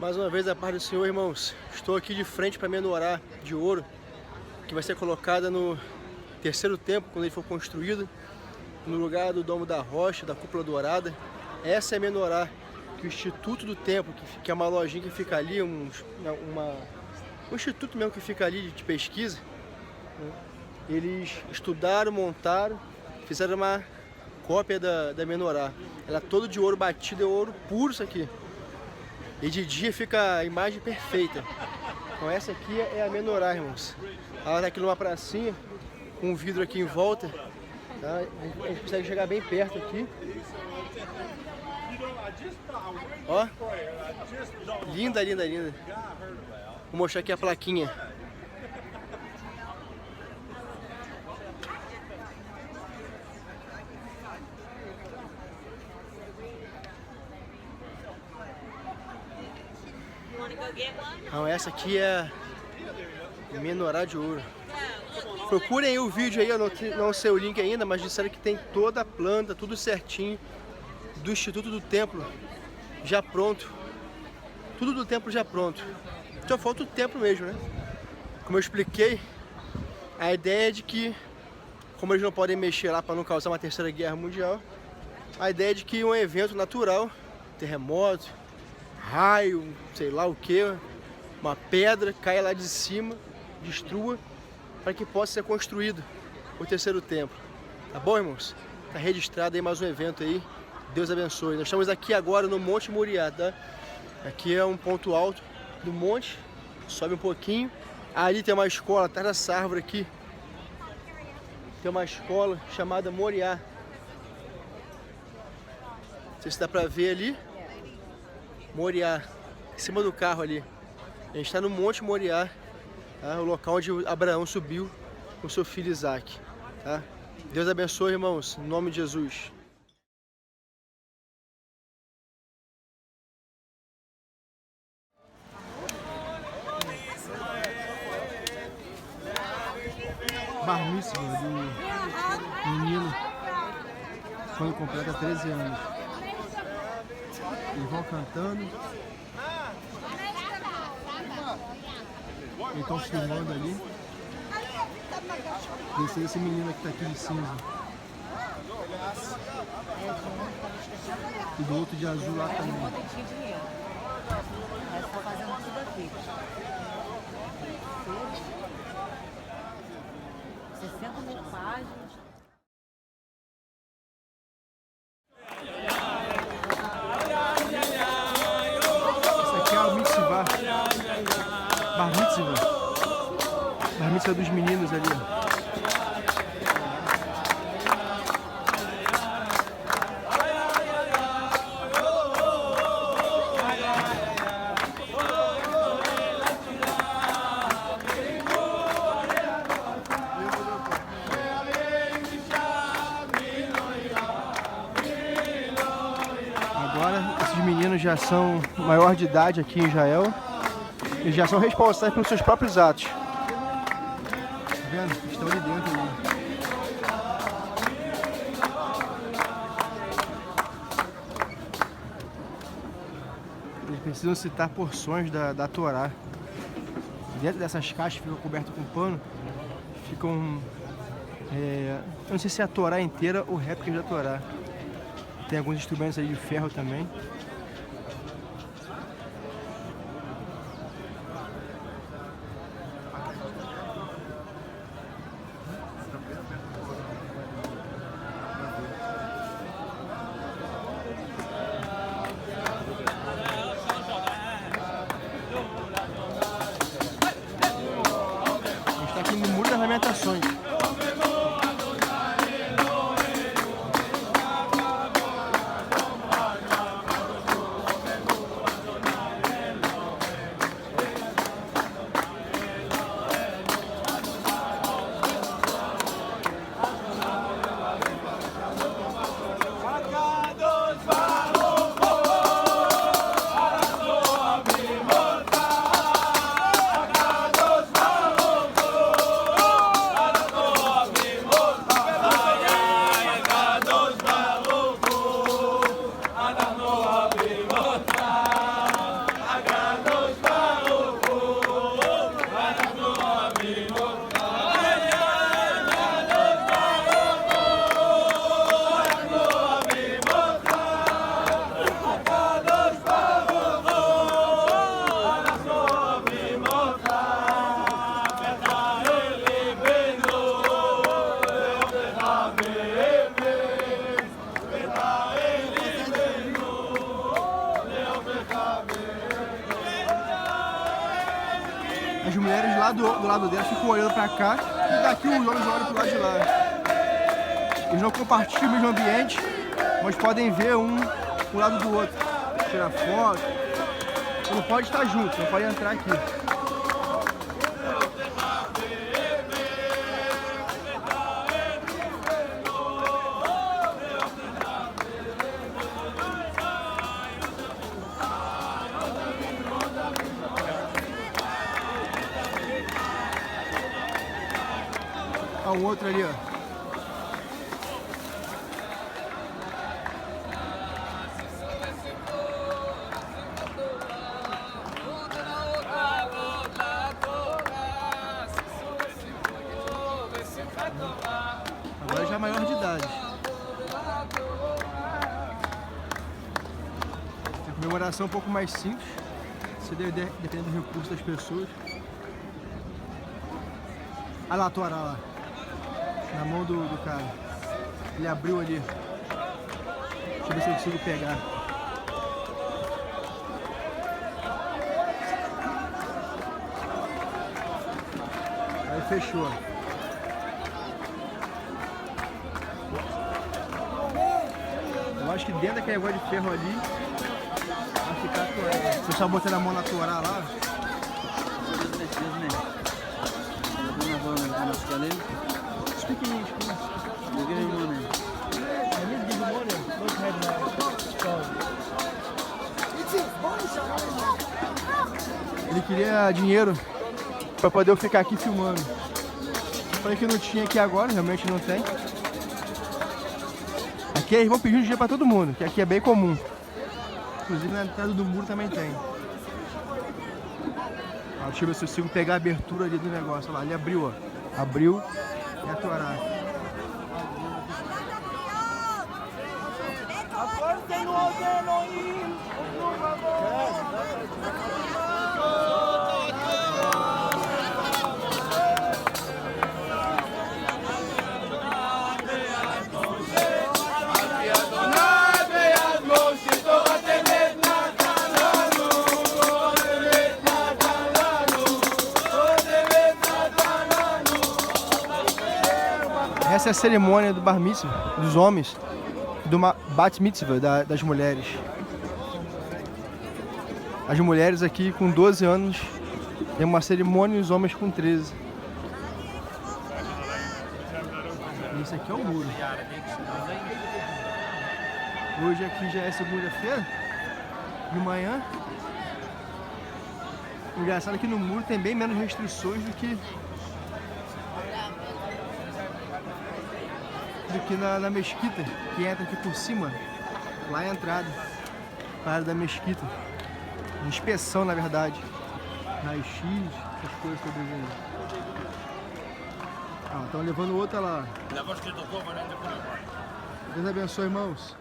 Mais uma vez, a paz do Senhor, irmãos. Estou aqui de frente para a menorá de ouro, que vai ser colocada no terceiro templo, quando ele for construído, no lugar do Domo da Rocha, da Cúpula Dourada. Essa é a menorá que o Instituto do Templo, que é uma lojinha que fica ali, um instituto mesmo que fica ali de pesquisa, né? Eles estudaram, montaram, fizeram uma cópia da menorá. Ela é toda de ouro batido, é ouro puro isso aqui. E de dia fica a imagem perfeita. Então essa aqui é a menorá, irmãos. Ela está aqui numa pracinha, com um vidro aqui em volta. Tá? A gente consegue chegar bem perto aqui. Ó, linda, linda, linda. Vou mostrar aqui a plaquinha. Então essa aqui é a menorá de ouro. Procurem aí o vídeo aí, eu não sei o link ainda, mas disseram que tem toda a planta, tudo certinho, do Instituto do Templo já pronto. Tudo do templo já pronto. Só falta o templo mesmo, né? Como eu expliquei, a ideia é de que, como eles não podem mexer lá para não causar uma terceira guerra mundial, a ideia é de que um evento natural, terremoto, raio, sei lá o que, uma pedra caia lá de cima, destrua, para que possa ser construído o terceiro templo. Tá bom, irmãos? Tá registrado aí mais um evento aí. Deus abençoe. Nós estamos aqui agora no Monte Moriá, tá? Aqui é um ponto alto do monte, sobe um pouquinho. Ali tem uma escola, atrás dessa árvore aqui, tem uma escola chamada Moriá. Não sei se dá pra ver ali. Moriá, em cima do carro ali. A gente está no Monte Moriá, tá? O local onde Abraão subiu com seu filho Isaac. Tá? Deus abençoe, irmãos, em nome de Jesus. Bar mitzvah do menino quando completa 13 anos. Eles vão cantando. Eles estão filmando ali. Esse menino aqui tá aqui de cinza. E do outro de azul lá também. Ela tá fazendo tudo aqui. 60 mil páginas. Esse aqui é o mitzvah. Bar mitzvah. Bar mitzvah dos meninos ali, ó. Agora, esses meninos já são maior de idade aqui em Israel. Eles já são responsáveis pelos seus próprios atos. Tá vendo? Eles estão ali dentro ali. Eles precisam citar porções da Torá. Dentro dessas caixas que ficam cobertas com pano, ficam... eu não sei se é a Torá inteira ou réplicas da Torá. Tem alguns instrumentos aí de ferro também. A gente está aqui no Muro das Lamentações. As mulheres lá do lado dela ficam olhando pra cá e daqui os homens olham pro lado de lá. Eles não compartilham o mesmo ambiente, mas podem ver um lado do outro. Tirar foto. Não pode estar junto, não pode entrar aqui. Olha um outro ali, ó. Agora já é maior de idade. A comemoração é um pouco mais simples. Isso depende do recurso das pessoas. Olha lá a Torá lá. Na mão do cara. Ele abriu ali. Deixa eu ver se eu consigo pegar. Aí fechou. Eu acho que dentro daquele negócio de ferro ali vai ficar a Torá. O pessoal botando a mão na Torá lá. Speak in English, please. Ele queria dinheiro para poder eu ficar aqui filmando. Falei que não tinha aqui agora, realmente não tem. Aqui eles vão pedindo dinheiro para todo mundo, que aqui é bem comum. Inclusive na entrada do muro também tem. Ó, deixa eu ver se eu consigo pegar a abertura ali do negócio. Olha lá, ele abriu, ó. Abriu e a Torá. Essa é a cerimônia do Bar Mitzvah, dos homens, do Bat Mitzvah, das mulheres. As mulheres aqui com 12 anos tem uma cerimônia e os homens com 13. E esse aqui é o muro. Hoje aqui já é segunda-feira, de manhã. Engraçado que no muro tem bem menos restrições do que na mesquita, que entra aqui por cima. Lá é a entrada para a área da mesquita. Inspeção, na verdade. Raio-X, essas coisas todas aí. Ah, estão levando outra lá. Deus abençoe, irmãos.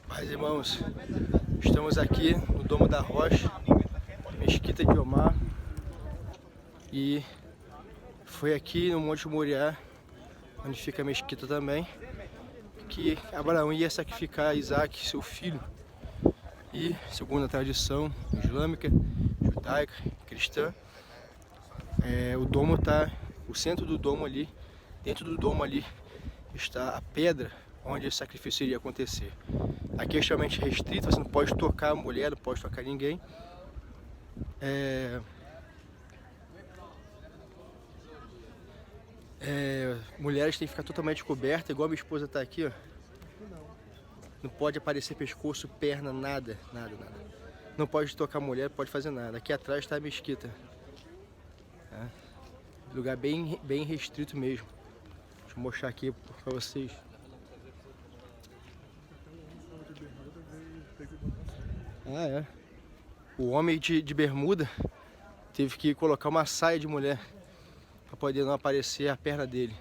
Paz, irmãos, estamos aqui no Domo da Rocha, Mesquita de Omar, e foi aqui no Monte Moriá, onde fica a mesquita também, que Abraão ia sacrificar Isaac, seu filho. E, segundo a tradição islâmica, judaica, cristã, o centro do domo ali, dentro do domo ali, está a pedra onde o sacrifício iria acontecer. Aqui é extremamente restrito, você não pode tocar a mulher, não pode tocar ninguém. Mulheres têm que ficar totalmente cobertas, igual a minha esposa está aqui, ó. Não pode aparecer pescoço, perna, nada, nada, nada. não pode tocar mulher, não pode fazer nada. Aqui atrás está a mesquita. Tá? Lugar bem restrito mesmo. Deixa eu mostrar aqui para vocês. Ah, é. O homem de bermuda teve que colocar uma saia de mulher para poder não aparecer a perna dele.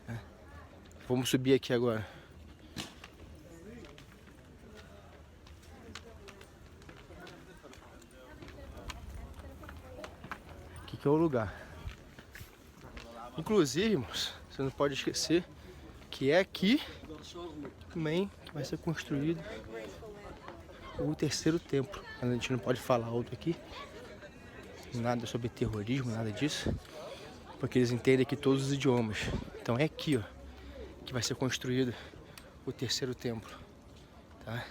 Tá? Vamos subir aqui agora. Aqui que é o lugar. Inclusive, irmãos, você não pode esquecer que é aqui também que vai ser construído o terceiro templo. A gente não pode falar alto aqui, nada sobre terrorismo, nada disso, porque eles entendem aqui todos os idiomas. Então é aqui, ó, que vai ser construído o terceiro templo, tá?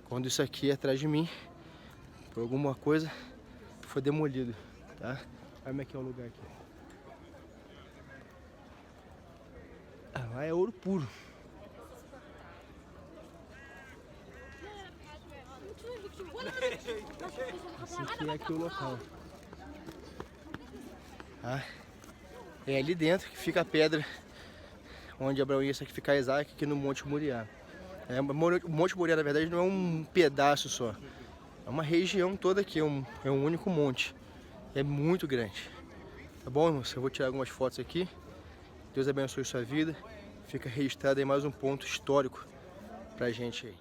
Quando isso aqui atrás de mim, por alguma coisa, foi demolido, tá? Olha como é que é o lugar aqui. Ah, lá é ouro puro. Esse aqui é aqui o local. Ah, é ali dentro que fica a pedra onde Abraão ia sacrificar Isaac, aqui no Monte Moriá. O Monte Moriá, na verdade, não é um pedaço só. É uma região toda aqui, é um único monte. É muito grande. Tá bom, irmãos? Eu vou tirar algumas fotos aqui. Deus abençoe sua vida. Fica registrado aí mais um ponto histórico pra gente aí.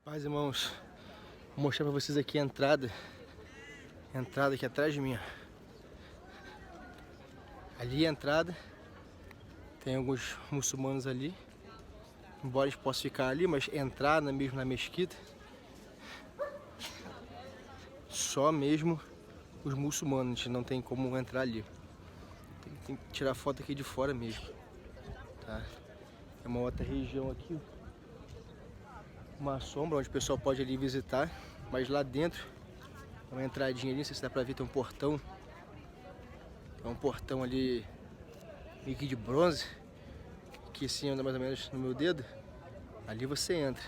Paz, irmãos, vou mostrar pra vocês aqui a entrada aqui atrás de mim, ó. Ali a entrada, tem alguns muçulmanos ali, embora eles possam ficar ali, mas entrar mesmo na mesquita, só mesmo os muçulmanos, a gente não tem como entrar ali. Tem que tirar foto aqui de fora mesmo, tá? É uma outra região aqui, ó. Uma sombra onde o pessoal pode ali visitar, mas lá dentro é uma entradinha ali, não sei se dá pra ver, tem um portão. É um portão ali meio que de bronze, que assim anda mais ou menos no meu dedo. Ali você entra,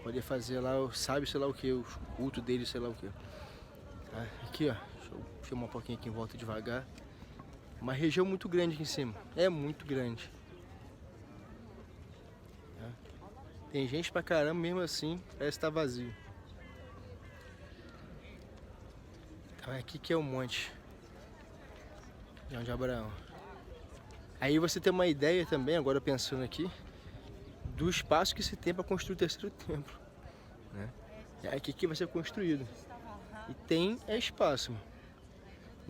poder fazer lá, sabe, sei lá o que, o culto dele, sei lá o que. Tá? Aqui, ó, deixa eu filmar um pouquinho aqui em volta devagar. Uma região muito grande aqui em cima, é muito grande. Tem gente pra caramba, mesmo assim, parece que tá vazio. Então é aqui que é o monte de Abraão. Aí você tem uma ideia também, agora pensando aqui, do espaço que se tem para construir o terceiro templo, né? É aqui que vai ser construído. E tem espaço.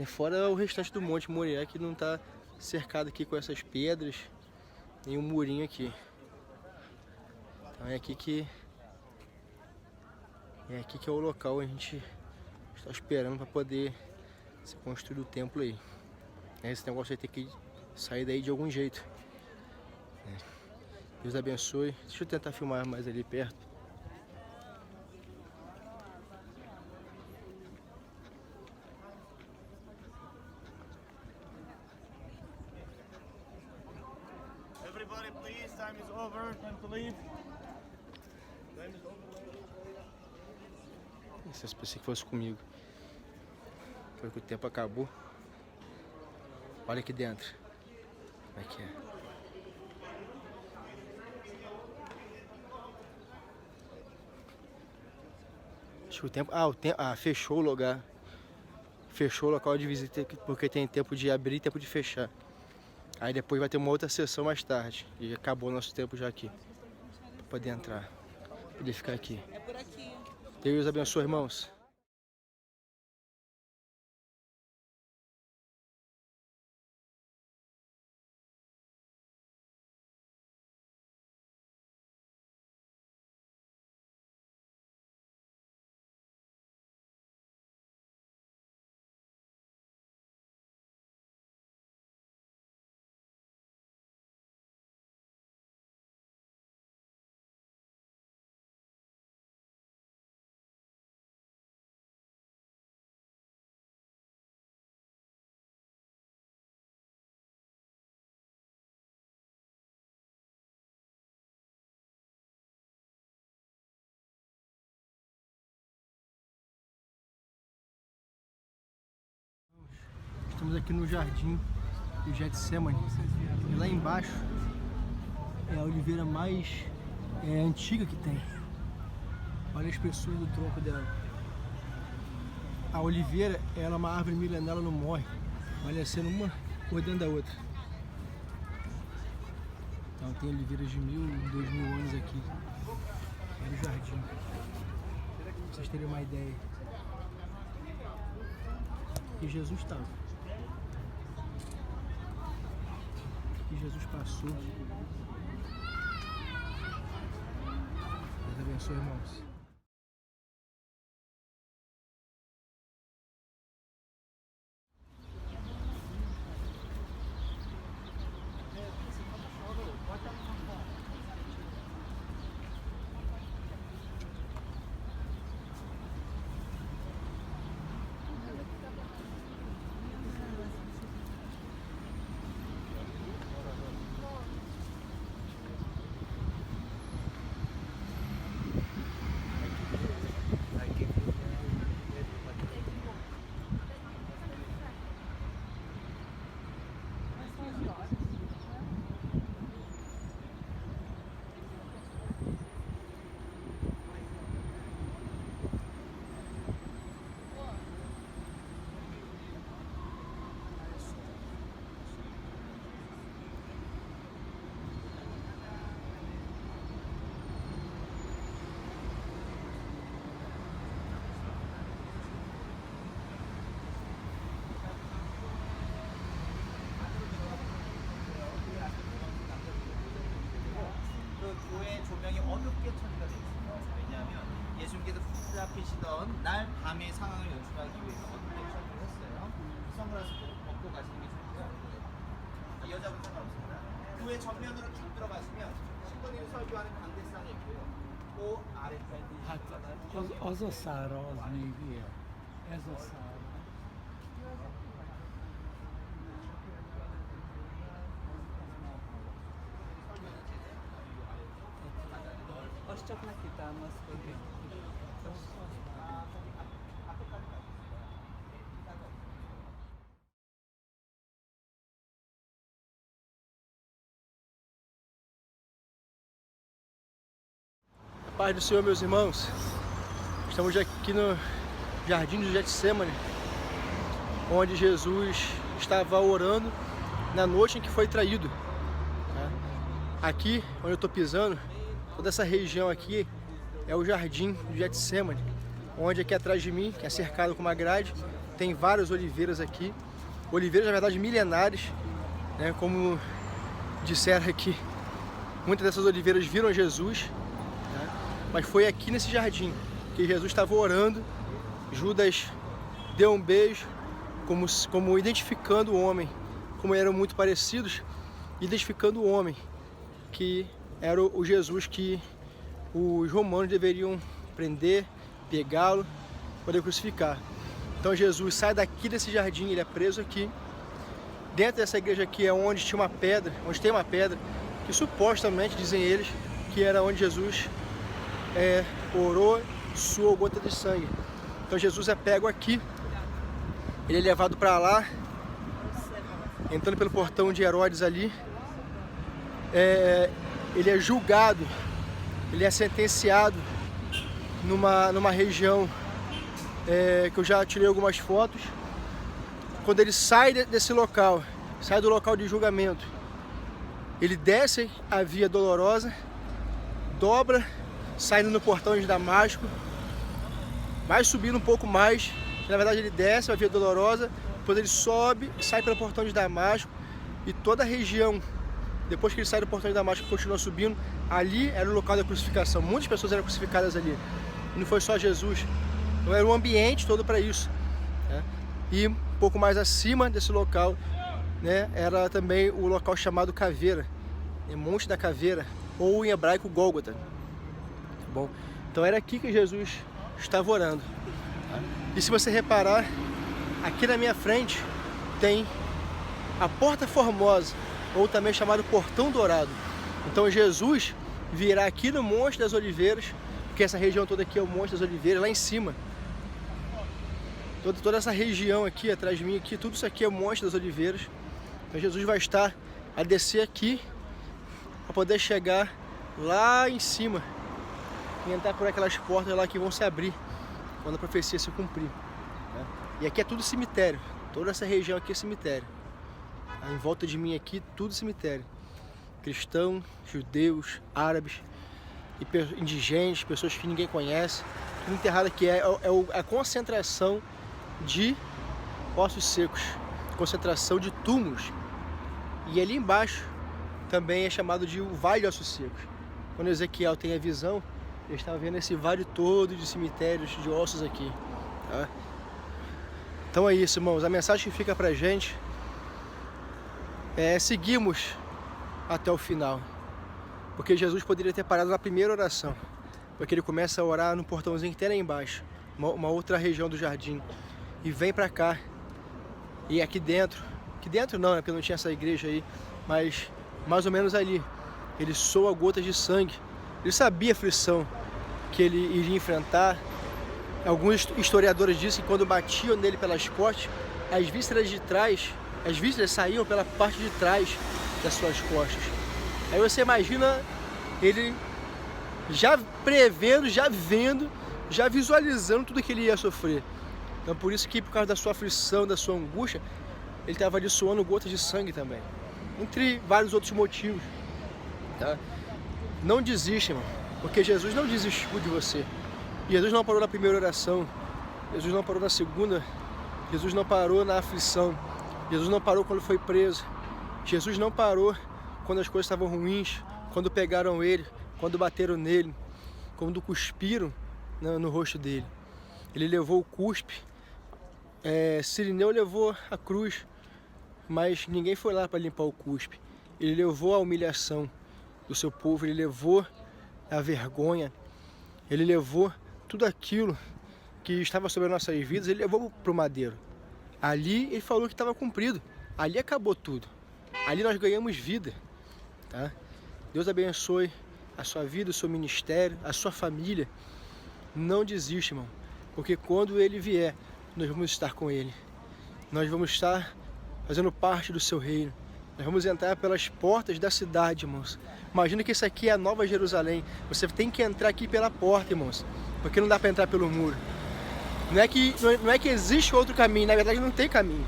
Fora o restante do Monte Moriá, que não está cercado aqui com essas pedras, nem um murinho aqui. Então é aqui que é o local onde a gente está esperando para poder ser construído o templo aí. Esse negócio vai ter que sair daí de algum jeito. Deus abençoe. Deixa eu tentar filmar mais ali perto. Everybody please, time is over, time to leave. Time is over. Eu pensei que fosse comigo. Foi que o tempo acabou. Olha aqui dentro. Como é que é? Acho que o tempo. Fechou o lugar. Fechou o local de visita porque tem tempo de abrir e tempo de fechar. Aí depois vai ter uma outra sessão mais tarde. E acabou o nosso tempo já aqui. Pra poder entrar. Pra poder ficar aqui. É por aqui. Deus abençoe, irmãos. Estamos aqui no jardim do Getsemane. E lá embaixo é a oliveira mais antiga que tem. Olha a espessura do tronco dela. A oliveira ela é uma árvore milenar, ela não morre. Vai sendo uma por dentro da outra. Então tem oliveiras de 1000, 2000 anos aqui. Olha o jardim. Pra vocês terem uma ideia. E Jesus estava. E Jesus passou. Deus abençoe, irmãos. 교회 조명이 어둡게 처리가 되어 있습니다. 왜냐하면 예수님께서 붙잡히시던 날 밤의 상황을 연출하기 위해서 어둡게 처리를 했어요. 선글라스 벗고 가시는 게 좋고요. 이 여자분 상관없습니다. 교회 전면으로 쭉 들어가시면 신부님 설교하는 관대상이 있고요. 그 아래쪽에 Az a szára az még él. Ez a szára. Az csak neki támaszkodik. Paz do Senhor, meus irmãos. Estamos aqui no Jardim do Getsemane, onde Jesus estava orando na noite em que foi traído. Aqui, onde eu estou pisando, toda essa região aqui é o Jardim do Getsemane, onde aqui atrás de mim, que é cercado com uma grade, tem várias oliveiras aqui. Oliveiras, na verdade, milenares, né? Como disseram aqui, muitas dessas oliveiras viram Jesus. Mas foi aqui nesse jardim que Jesus estava orando. Judas deu um beijo, como identificando o homem, como eram muito parecidos, identificando o homem, que era o Jesus que os romanos deveriam prender, pegá-lo, poder crucificar. Então Jesus sai daqui desse jardim, ele é preso aqui. Dentro dessa igreja aqui é onde tinha uma pedra, onde tem uma pedra, que supostamente, dizem eles, que era onde Jesus orou, suou gota de sangue. Então Jesus é pego aqui, ele é levado para lá, entrando pelo portão de Herodes ali, ele é julgado, ele é sentenciado numa região que eu já tirei algumas fotos. Quando ele sai desse local, sai do local de julgamento, ele desce a Via Dolorosa, dobra, saindo no portão de Damasco, vai subindo um pouco mais, na verdade ele desce a Via Dolorosa, depois ele sobe, sai pelo portão de Damasco, e toda a região, depois que ele sai do portão de Damasco, continua subindo, ali era o local da crucificação. Muitas pessoas eram crucificadas ali, não foi só Jesus, então era um ambiente todo para isso, né? E um pouco mais acima desse local, né, era também o local chamado Caveira, Monte da Caveira, ou em hebraico Gólgota. Bom, então era aqui que Jesus estava orando. E se você reparar, aqui na minha frente tem a Porta Formosa, ou também chamado Portão Dourado. Então Jesus virá aqui no Monte das Oliveiras, porque essa região toda aqui é o Monte das Oliveiras, lá em cima. toda essa região aqui, atrás de mim, aqui, tudo isso aqui é o Monte das Oliveiras. Então Jesus vai estar a descer aqui para poder chegar lá em cima e entrar por aquelas portas lá que vão se abrir quando a profecia se cumprir, né? E aqui é tudo cemitério, toda essa região aqui é cemitério. Em volta de mim aqui, tudo cemitério. Cristãos, judeus, árabes, indigentes, pessoas que ninguém conhece. Tudo enterrado aqui é a concentração de ossos secos, concentração de túmulos. E ali embaixo também é chamado de o Vale de Ossos Secos. Quando Ezequiel tem a visão, ele estava vendo esse vale todo de cemitérios, de ossos aqui, tá? Então é isso, irmãos. A mensagem que fica pra gente é seguirmos até o final. Porque Jesus poderia ter parado na primeira oração. Porque ele começa a orar no portãozinho que tem lá embaixo, uma outra região do jardim. E vem pra cá. E aqui dentro não, né? Porque não tinha essa igreja aí, mas mais ou menos ali. Ele soa gotas de sangue. Ele sabia a aflição que ele iria enfrentar. Alguns historiadores dizem que quando batiam nele pelas costas, as vísceras de trás, as vísceras saíam pela parte de trás das suas costas. Aí você imagina ele já prevendo, já vendo, já visualizando tudo que ele ia sofrer. Então por isso que por causa da sua aflição, da sua angústia, ele estava ali suando gotas de sangue também. Entre vários outros motivos, tá? Não desiste, irmão, porque Jesus não desistiu de você. Jesus não parou na primeira oração, Jesus não parou na segunda, Jesus não parou na aflição, Jesus não parou quando foi preso, Jesus não parou quando as coisas estavam ruins, quando pegaram ele, quando bateram nele, quando cuspiram no rosto dele. Ele levou o cuspe, Cirineu levou a cruz, mas ninguém foi lá para limpar o cuspe. Ele levou a humilhação do seu povo, ele levou a vergonha, ele levou tudo aquilo que estava sobre as nossas vidas, ele levou para o madeiro. Ali ele falou que estava cumprido, ali acabou tudo, ali nós ganhamos vida, tá? Deus abençoe a sua vida, o seu ministério, a sua família. Não desiste, irmão, porque quando ele vier, nós vamos estar com ele, nós vamos estar fazendo parte do seu reino. Nós vamos entrar pelas portas da cidade, irmãos. Imagina que isso aqui é a Nova Jerusalém. Você tem que entrar aqui pela porta, irmãos, porque não dá para entrar pelo muro. Não é que existe outro caminho, na verdade não tem caminho.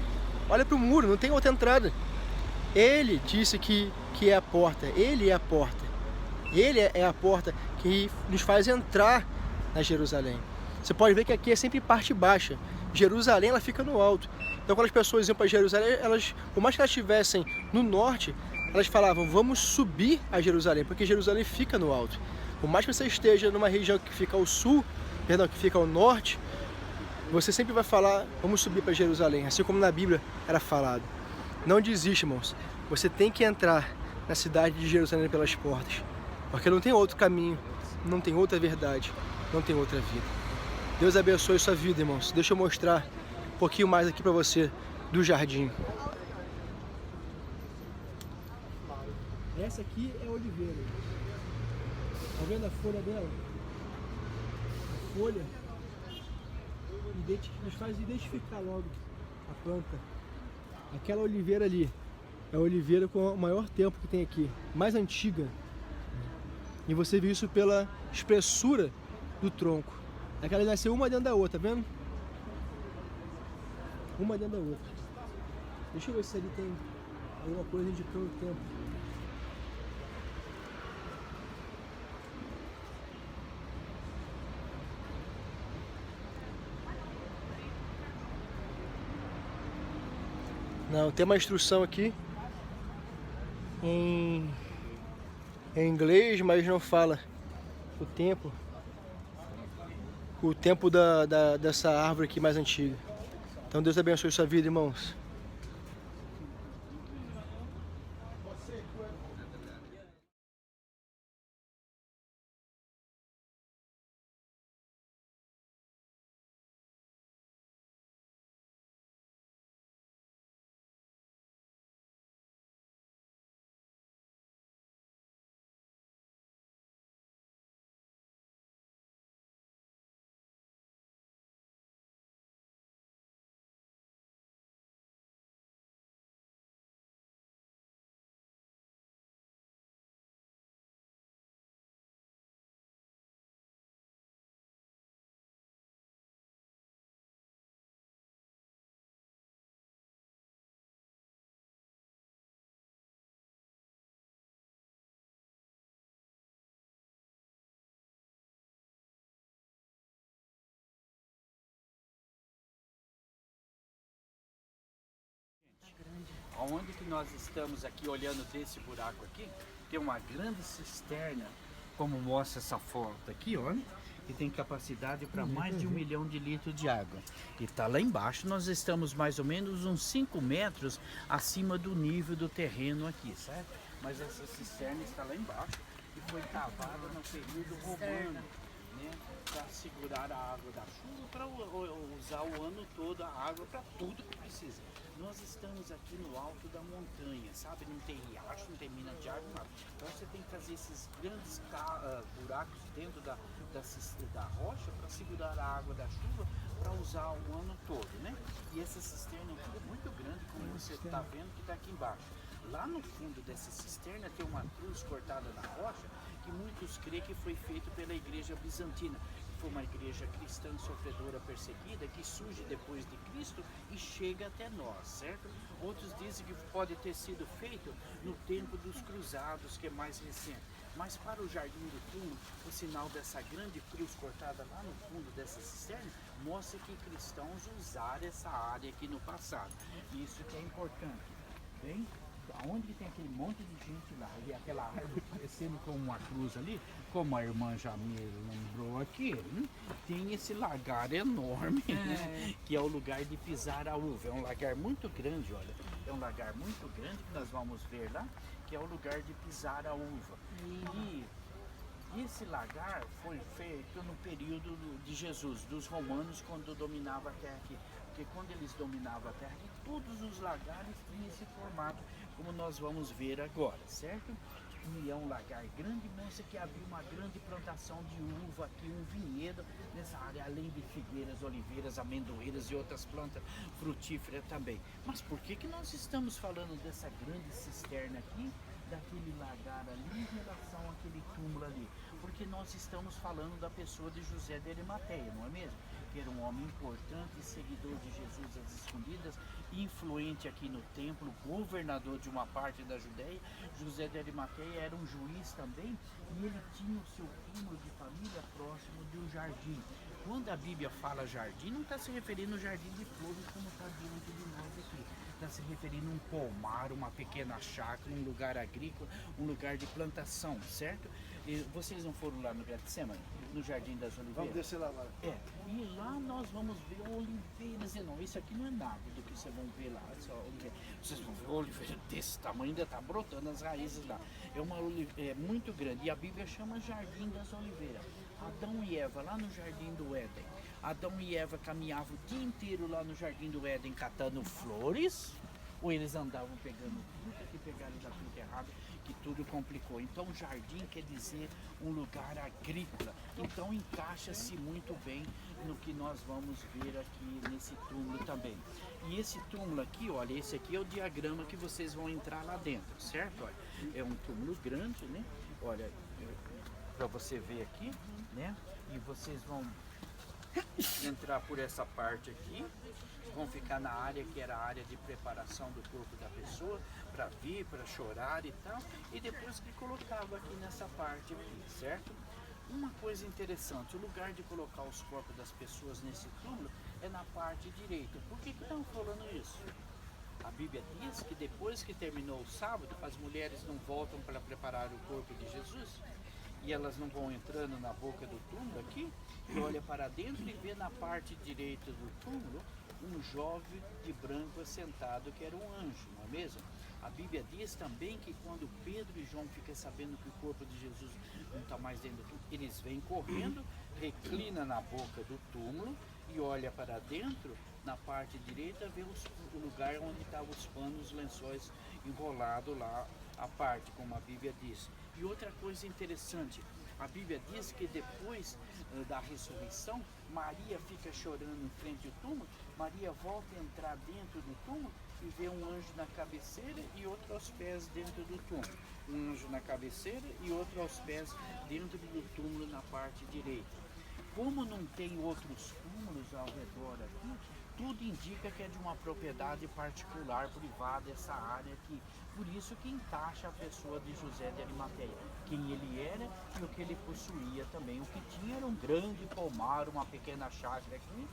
Olha para o muro, não tem outra entrada. Ele disse que é a porta, ele é a porta. Ele é a porta que nos faz entrar na Jerusalém. Você pode ver que aqui é sempre parte baixa. Jerusalém, ela fica no alto. Então quando as pessoas iam para Jerusalém, por mais que elas estivessem no norte, elas falavam, vamos subir a Jerusalém, porque Jerusalém fica no alto. Por mais que você esteja numa região que fica ao sul, que fica ao norte, você sempre vai falar, vamos subir para Jerusalém, assim como na Bíblia era falado. Não desiste, irmãos. Você tem que entrar na cidade de Jerusalém pelas portas, porque não tem outro caminho, não tem outra verdade, não tem outra vida. Deus abençoe sua vida, irmãos. Deixa eu mostrar um pouquinho mais aqui para você do jardim. Essa aqui é a oliveira. Tá vendo a folha dela? A folha nos faz identificar logo a planta. Aquela oliveira ali é a oliveira com o maior tempo que tem aqui, mais antiga. E você vê isso pela espessura do tronco. Aquela nasceu uma dentro da outra, tá vendo? Uma dentro da outra. Deixa eu ver se ali tem alguma coisa indicando o tempo. Não, tem uma instrução aqui em inglês, mas não fala o tempo dessa árvore aqui mais antiga. Então Deus abençoe sua vida, irmãos. Aonde que nós estamos aqui olhando desse buraco aqui, tem uma grande cisterna, como mostra essa foto aqui, olha, que tem capacidade para mais de 1 milhão de litros de água. E tá lá embaixo, nós estamos mais ou menos uns 5 metros acima do nível do terreno aqui, certo? Mas essa cisterna está lá embaixo e foi cavada no período romano, né? Para segurar a água da chuva, para usar o ano todo a água para tudo que precisa. Nós estamos aqui no alto da montanha, sabe? Não tem riacho, não tem mina de água, nada. Então você tem que fazer esses grandes buracos dentro da rocha para segurar a água da chuva para usar o ano todo, né? E essa cisterna aqui é muito grande, como você está vendo que está aqui embaixo. Lá no fundo dessa cisterna tem uma cruz cortada na rocha que muitos creem que foi feito pela igreja bizantina, que foi uma igreja cristã sofredora perseguida que surge depois de Cristo e chega até nós, certo? Outros dizem que pode ter sido feito no tempo dos cruzados, que é mais recente. Mas para o Jardim do Túmulo, o sinal dessa grande cruz cortada lá no fundo dessa cisterna mostra que cristãos usaram essa área aqui no passado. Isso que é importante. Bem, aonde que tem aquele monte de gente lá, e aquela árvore parecendo como uma cruz ali, como a irmã Jamil lembrou aqui, tem esse lagar enorme, né, que é o lugar de pisar a uva. É um lagar muito grande, olha, é um lagar muito grande que nós vamos ver lá, que é o lugar de pisar a uva. E esse lagar foi feito no período de Jesus, dos romanos, quando dominava a terra aqui. Porque quando eles dominavam a terra aqui, todos os lagares tinham esse formato, como nós vamos ver agora, certo? E é um lagar grande, mostra que havia uma grande plantação de uva aqui, um vinhedo nessa área, além de figueiras, oliveiras, amendoeiras e outras plantas frutíferas também. Mas por que nós estamos falando dessa grande cisterna aqui, daquele lagar ali, em relação àquele túmulo ali? Porque nós estamos falando da pessoa de José de Arimateia, não é mesmo? Que era um homem importante, seguidor de Jesus às escondidas, influente aqui no templo, governador de uma parte da Judéia. José de Arimateia era um juiz também, e ele tinha o seu túmulo de família próximo de um jardim. Quando a Bíblia fala jardim, não está se referindo ao jardim de flores como está diante de nós aqui. Está se referindo a um pomar, uma pequena chácara, um lugar agrícola, um lugar de plantação, certo? E vocês não foram lá no Getsemane, no Jardim das Oliveiras? Vamos descer lá agora. É, e lá nós vamos ver oliveiras enormes. Isso aqui não é nada do que vocês vão ver lá. Vocês vão ver oliveira desse tamanho, ainda está brotando as raízes lá. É uma oliveira muito grande, e a Bíblia chama Jardim das Oliveiras. Adão e Eva lá no Jardim do Éden. Adão e Eva caminhavam o dia inteiro lá no Jardim do Éden catando flores, ou eles andavam pegando fruta, que pegaram da fruta errada, que tudo complicou. Então jardim quer dizer um lugar agrícola. Então encaixa-se muito bem no que nós vamos ver aqui nesse túmulo também. E esse túmulo aqui, olha, esse aqui é o diagrama que vocês vão entrar lá dentro, certo? Olha, é um túmulo grande, né? Olha, para você ver aqui, né? E vocês vão entrar por essa parte aqui, vão ficar na área que era a área de preparação do corpo da pessoa, para vir, para chorar e tal, e depois que colocava aqui nessa parte aqui, certo? Uma coisa interessante, o lugar de colocar os corpos das pessoas nesse túmulo é na parte direita. Por que estão falando isso? A Bíblia diz que depois que terminou o sábado, as mulheres não voltam para preparar o corpo de Jesus, e elas não vão entrando na boca do túmulo aqui, e olha para dentro e vê na parte direita do túmulo um jovem de branco assentado que era um anjo, não é mesmo? A Bíblia diz também que quando Pedro e João ficam sabendo que o corpo de Jesus não está mais dentro do túmulo, eles vêm correndo, reclina na boca do túmulo e olha para dentro, na parte direita, vê o lugar onde estavam os panos, os lençóis enrolados lá, a parte, como a Bíblia diz. E outra coisa interessante, a Bíblia diz que depois da ressurreição, Maria fica chorando em frente ao túmulo, Maria volta a entrar dentro do túmulo e vê um anjo na cabeceira e outro aos pés dentro do túmulo. Um anjo na cabeceira e outro aos pés dentro do túmulo na parte direita. Como não tem outros túmulos ao redor aqui, tudo indica que é de uma propriedade particular, privada, essa área aqui. Por isso que encaixa a pessoa de José de Arimateia, quem ele era e o que ele possuía também. O que tinha era um grande pomar, uma pequena chácara aqui,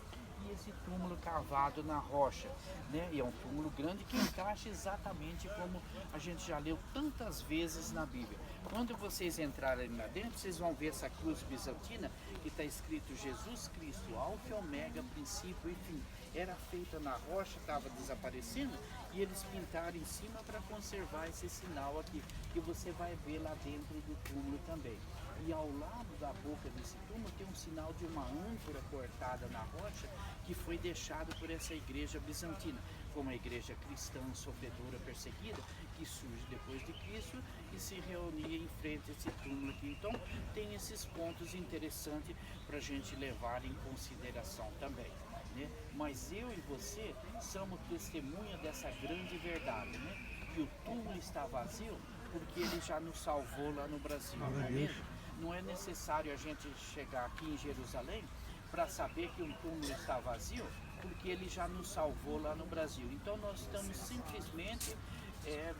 e esse túmulo cavado na rocha, né? E é um túmulo grande que encaixa exatamente como a gente já leu tantas vezes na Bíblia. Quando vocês entrarem lá dentro, vocês vão ver essa cruz bizantina que está escrito Jesus Cristo, Alfa e Ômega, princípio e fim. Era feita na rocha, estava desaparecendo, e eles pintaram em cima para conservar esse sinal aqui, que você vai ver lá dentro do túmulo também. E ao lado da boca desse túmulo tem um sinal de uma âncora cortada na rocha que foi deixado por essa igreja bizantina, como a igreja cristã sofredora perseguida, que surge depois de Cristo e se reunia em frente a esse túmulo aqui. Então tem esses pontos interessantes para a gente levar em consideração também, né? Mas eu e você somos testemunha dessa grande verdade, né? Que o túmulo está vazio porque ele já nos salvou lá no Brasil, não é mesmo? Não é necessário a gente chegar aqui em Jerusalém para saber que um túmulo está vazio, porque ele já nos salvou lá no Brasil. Então nós estamos simplesmente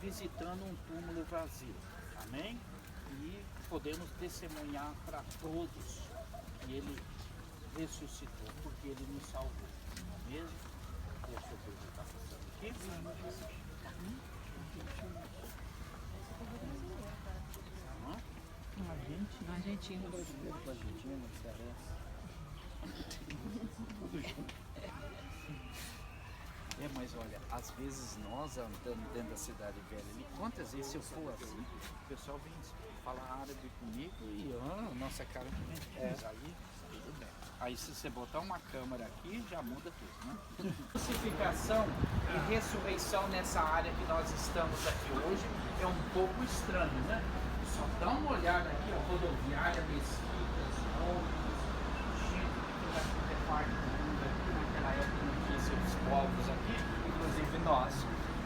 visitando um túmulo vazio, amém? E podemos testemunhar para todos que ele ressuscitou, porque ele nos salvou, não é mesmo? Deixa eu ver o que está passando aqui. Argentina. Mas olha, às vezes nós andando dentro da cidade velha ali, quantas vezes se eu for assim, o pessoal vem falar árabe comigo e nossa cara também. Mas aí, tudo bem. Aí se você botar uma câmera aqui, já muda tudo, né? Crucificação e ressurreição nessa área que nós estamos aqui hoje é um pouco estranho, né? Só dá uma olhada aqui, ó, rodoviária, mesquitas, ônibus, gente que toda tudo é parte do mundo aqui, naquela época não tinha seus povos aqui, inclusive nós.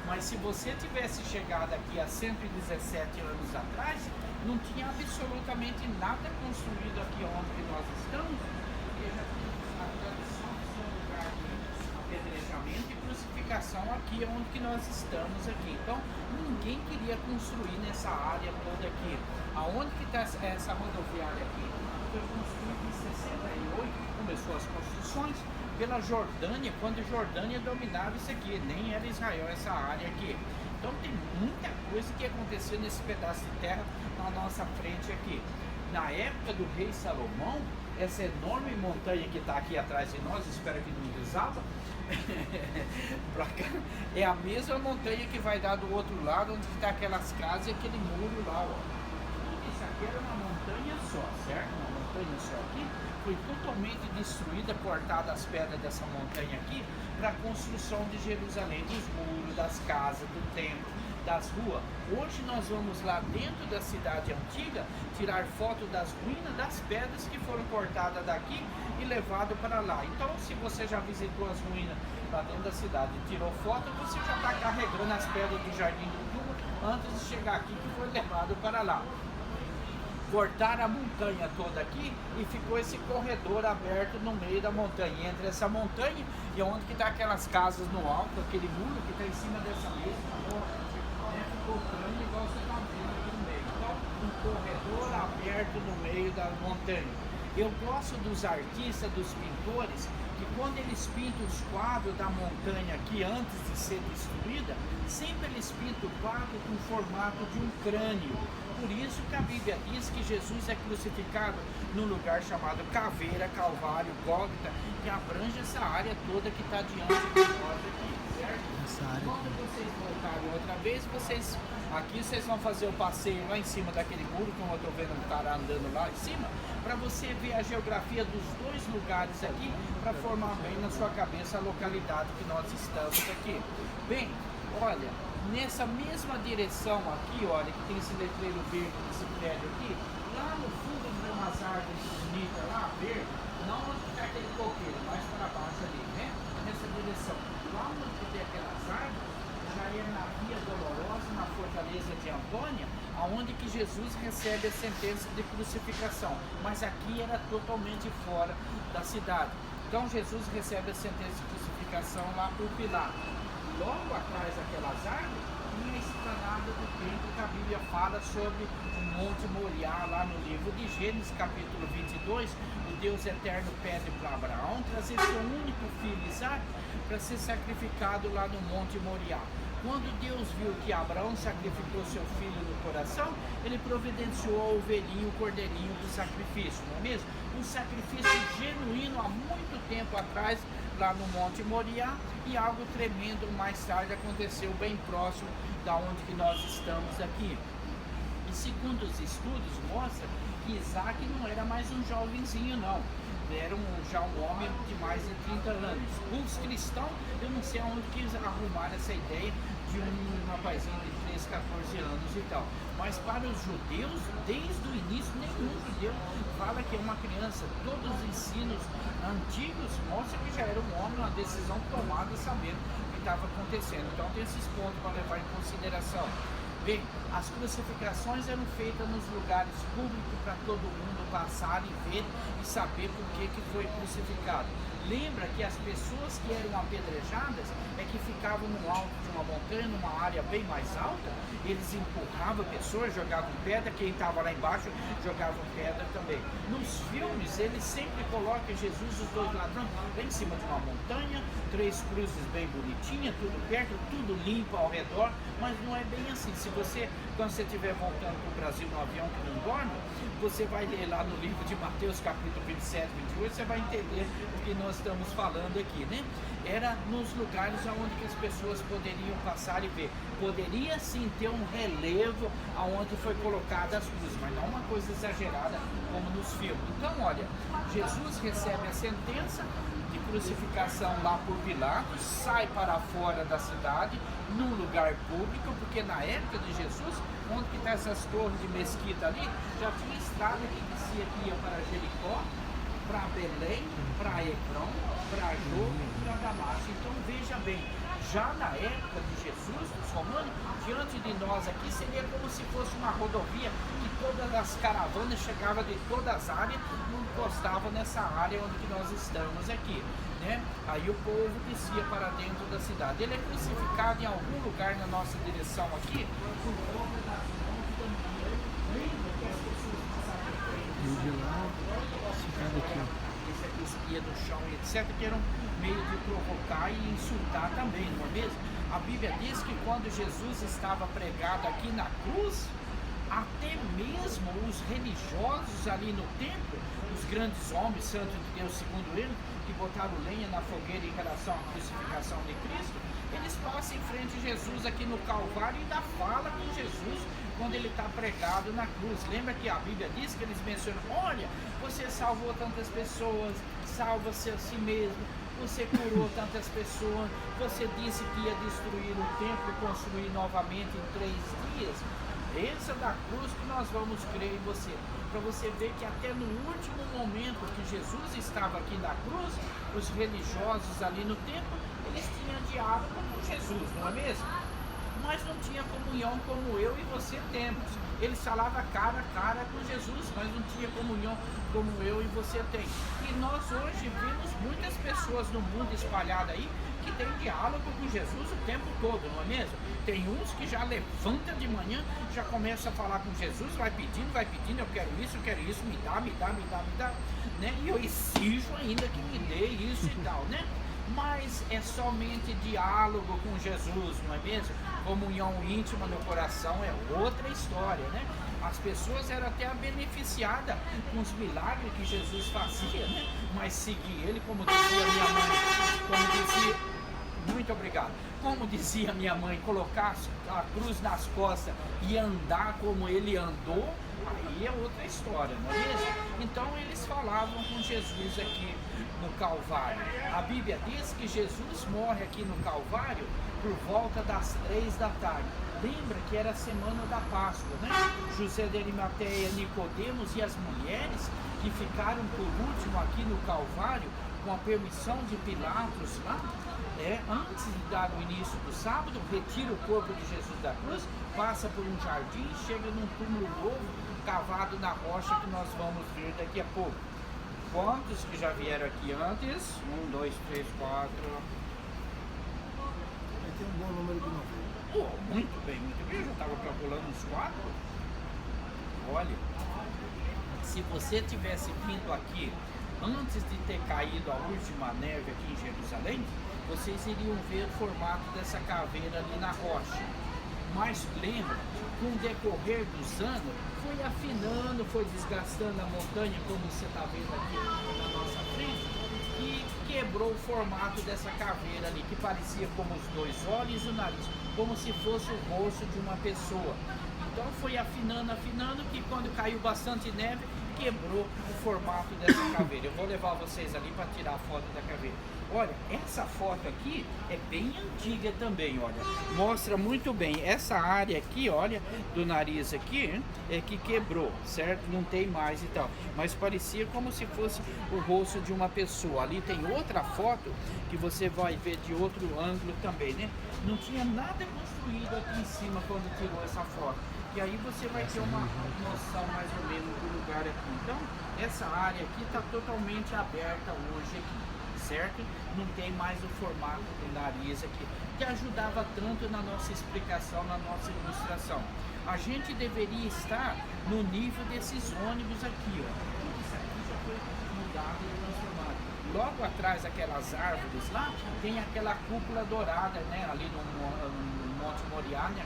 Mas se você tivesse chegado aqui há 117 anos atrás, não tinha absolutamente nada construído aqui onde nós estamos, porque já tinha a tradição de ser um lugar de apedrejamento e crucificação aqui onde que nós estamos aqui. Então, ninguém queria construir nessa área toda aqui. Aonde que está essa rodoviária aqui? Foi construída em 68, começou as construções pela Jordânia, quando a Jordânia dominava isso aqui, nem era Israel essa área aqui. Então tem muita coisa que aconteceu nesse pedaço de terra na nossa frente aqui. Na época do rei Salomão, essa enorme montanha que está aqui atrás de nós, espero que não desaba, pra cá, é a mesma montanha que vai dar do outro lado, onde está aquelas casas e aquele muro lá, ó. Isso aqui era uma montanha só, certo? Uma montanha só aqui. Foi totalmente destruída, cortada as pedras dessa montanha aqui para a construção de Jerusalém, dos muros, das casas, do templo, das ruas. Hoje nós vamos lá dentro da cidade antiga tirar foto das ruínas, das pedras que foram cortadas daqui e levado para lá. Então, se você já visitou as ruínas lá dentro da cidade e tirou foto, você já está carregando as pedras do Jardim do Túmulo antes de chegar aqui, que foi levado para lá. Cortaram a montanha toda aqui e ficou esse corredor aberto no meio da montanha. Entre essa montanha e onde que tá aquelas casas no alto, aquele muro que está em cima dessa mesma rocha, né? Ficou plano igual você está vendo aqui no meio. Então, um corredor aberto no meio da montanha. Eu gosto dos artistas, dos pintores, que quando eles pintam os quadros da montanha aqui antes de ser destruída, sempre eles pintam o quadro com o formato de um crânio. Por isso que a Bíblia diz que Jesus é crucificado num lugar chamado Caveira, Calvário, Gólgota, que abrange essa área toda que está diante de nós aqui, certo? Quando vocês voltarem outra vez, vocês vão fazer o passeio lá em cima daquele muro, como eu estou vendo um cara andando lá em cima, para você ver a geografia dos dois lugares aqui, para formar bem na sua cabeça a localidade que nós estamos aqui. Bem, olha, nessa mesma direção aqui, olha, que tem esse letreiro verde, esse prédio aqui, lá no fundo tem umas árvores bonitas lá, verde, não onde está aquele coqueiro, mais para baixo ali, né? Nessa direção. Lá onde tem aquelas árvores, já é na Via Dolorosa, na Fortaleza de Antônia, aonde que Jesus recebe a sentença de crucificação. Mas aqui era totalmente fora da cidade. Então Jesus recebe a sentença de crucificação lá por Pilatos. Logo atrás daquelas árvores, tinha a esplanada do tempo que a Bíblia fala sobre o Monte Moriá, lá no livro de Gênesis, capítulo 22, o Deus eterno pede para Abraão trazer seu único filho Isaac para ser sacrificado lá no Monte Moriá. Quando Deus viu que Abraão sacrificou seu filho no coração, ele providenciou a ovelhinha, o cordeirinho do sacrifício, não é mesmo? Um sacrifício genuíno há muito tempo atrás, lá no Monte Moriá, e algo tremendo mais tarde aconteceu bem próximo da onde que nós estamos aqui. E segundo os estudos mostra que Isaac não era mais um jovenzinho não, era já um homem de mais de 30 anos. Os cristãos, eu não sei aonde que eles arrumaram essa ideia de um rapazinho de 13, 14 anos e tal. Mas para os judeus, desde o início, nenhum judeu fala que é uma criança. Todos os ensinos antigos mostram que já era um homem, uma decisão tomada sabendo o que estava acontecendo. Então tem esses pontos para levar em consideração. Bem, as crucificações eram feitas nos lugares públicos para todo mundo passar e ver e saber por que foi crucificado. Lembra que as pessoas que eram apedrejadas é que ficavam no alto de uma montanha, numa área bem mais alta, eles empurravam pessoas, jogavam pedra, quem estava lá embaixo jogava pedra também. Nos filmes, eles sempre colocam Jesus, os dois ladrões, lá em cima de uma montanha, 3 cruzes bem bonitinhas, tudo perto, tudo limpo ao redor, mas não é bem assim. Se você, quando você estiver voltando para o Brasil no avião que não dorme, você vai ler lá no livro de Mateus, capítulo 27, 28, você vai entender o que nós estamos falando aqui, né? Era nos lugares onde que as pessoas poderiam passar e ver. Poderia sim ter um relevo aonde foi colocada as cruzes, mas não uma coisa exagerada como nos filmes. Então, olha, Jesus recebe a sentença de crucificação lá por Pilatos, sai para fora da cidade, num lugar público, porque na época de Jesus, onde que está essas torres de mesquita ali, já tinha estrada que descia, que ia para Jericó, para Belém, para Hebron, para Jope, para Damasco. Então veja bem, já na época de Jesus, dos romanos, diante de nós aqui seria como se fosse uma rodovia que todas as caravanas chegavam de todas as áreas, não encostavam nessa área onde que nós estamos aqui, né? Aí o povo descia para dentro da cidade. Ele é crucificado em algum lugar na nossa direção aqui, por volta da cidade. Lembra que as pessoas passavam por aí de lá, ficava aqui, esse aqui espia no chão, etc., que era um meio de provocar e insultar também, não é mesmo? A Bíblia diz que quando Jesus estava pregado aqui na cruz, até mesmo os religiosos ali no templo, os grandes homens, santos de Deus segundo ele, que botaram lenha na fogueira em relação à crucificação de Cristo, eles passam em frente a Jesus aqui no Calvário e ainda fala com Jesus quando ele está pregado na cruz. Lembra que a Bíblia diz que eles mencionam: olha, você salvou tantas pessoas, salva-se a si mesmo, você curou tantas pessoas, você disse que ia destruir o templo e construir novamente em 3 dias. Essa é da cruz que nós vamos crer em você. Para você ver que até no último momento que Jesus estava aqui na cruz, os religiosos ali no templo, eles tinham diálogo com Jesus, não é mesmo? Mas não tinha comunhão como eu e você temos. Eles falavam cara a cara com Jesus, mas não tinha comunhão como eu e você tem. E nós hoje vemos muitas pessoas no mundo espalhadas aí que tem diálogo com Jesus o tempo todo, não é mesmo? Tem uns que já levanta de manhã, já começa a falar com Jesus, vai pedindo, eu quero isso, me dá, né? E eu exijo ainda que me dê isso e tal, né? Mas é somente diálogo com Jesus, não é mesmo? Comunhão íntima no coração é outra história, né? As pessoas eram até beneficiadas com os milagres que Jesus fazia, né? Mas seguir ele, como dizia minha mãe, muito obrigado. Como dizia minha mãe, colocar a cruz nas costas e andar como ele andou, aí é outra história, não é mesmo? Então eles falavam com Jesus aqui no Calvário. A Bíblia diz que Jesus morre aqui no Calvário por volta das 3 da tarde. Lembra que era a semana da Páscoa, né? José de Arimateia, Nicodemos e as mulheres que ficaram por último aqui no Calvário, com a permissão de Pilatos lá, antes de dar o início do sábado, retira o corpo de Jesus da cruz, passa por um jardim, chega num túmulo novo, cavado na rocha, que nós vamos ver daqui a pouco. Quantos que já vieram aqui antes? 1, 2, 3, 4. Tem um bom número que não veio. Oh, muito bem, muito bem. Eu já estava calculando uns 4. Olha, se você tivesse vindo aqui antes de ter caído a última neve aqui em Jerusalém, vocês iriam ver o formato dessa caveira ali na rocha. Mas lembra, com o decorrer dos anos, foi afinando, foi desgastando a montanha, como você está vendo aqui na nossa frente, e quebrou o formato dessa caveira ali, que parecia como os 2 olhos e o nariz, como se fosse o rosto de uma pessoa. Então foi afinando, que quando caiu bastante neve, quebrou o formato dessa caveira. Eu vou levar vocês ali para tirar a foto da caveira. Olha, essa foto aqui é bem antiga também, olha. Mostra muito bem essa área aqui, olha, do nariz aqui, é que quebrou, certo? Não tem mais e tal. Mas parecia como se fosse o rosto de uma pessoa. Ali tem outra foto que você vai ver de outro ângulo também, né? Não tinha nada construído aqui em cima quando tirou essa foto. E aí você vai ter uma noção mais ou menos do lugar aqui. Então, essa área aqui está totalmente aberta hoje aqui, certo? Não tem mais o formato do nariz aqui, que ajudava tanto na nossa explicação, na nossa ilustração. A gente deveria estar no nível desses ônibus aqui, ó. Tudo isso aqui já foi mudado e transformado. Logo atrás daquelas árvores lá, tem aquela cúpula dourada, né? Ali no Monte Moriá, né?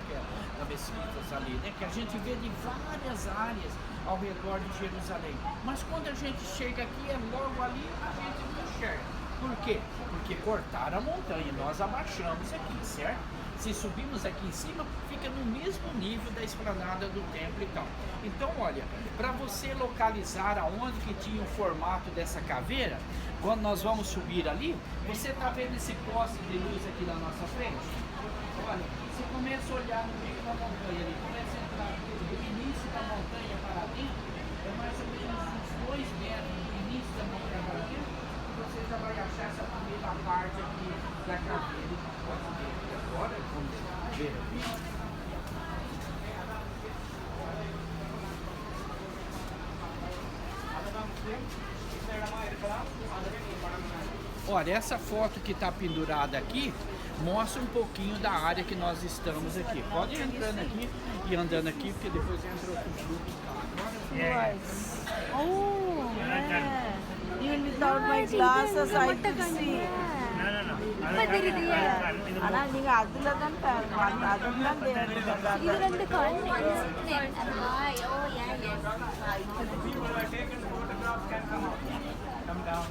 Das mesquitas ali, né? Que a gente vê de várias áreas ao redor de Jerusalém. Mas quando a gente chega aqui, é logo ali, a gente não enxerga. Por quê? Porque cortaram a montanha, nós abaixamos aqui, certo? Se subimos aqui em cima, fica no mesmo nível da esplanada do templo e tal. Então, olha, para você localizar aonde que tinha o formato dessa caveira, quando nós vamos subir ali, você está vendo esse poste de luz aqui na nossa frente? Olha, você começa a olhar no meio da montanha ali, começa a entrar do início da montanha para dentro, é mais ou menos uns 2 metros do início da montanha para dentro, e você já vai achar essa primeira parte aqui da caveira. Pode ver aqui agora, vamos ver aqui. Olha, essa foto que está pendurada aqui mostra um pouquinho da área que nós estamos aqui. Pode ir entrando aqui e andando aqui, porque depois entra outro grupo. Oh, yeah. Even without my glasses, I can see. ஆனா நீங்க அதுல தான் பாருங்க அதுதான் இது 2 கண்ணு hi oh yeah yes Come down.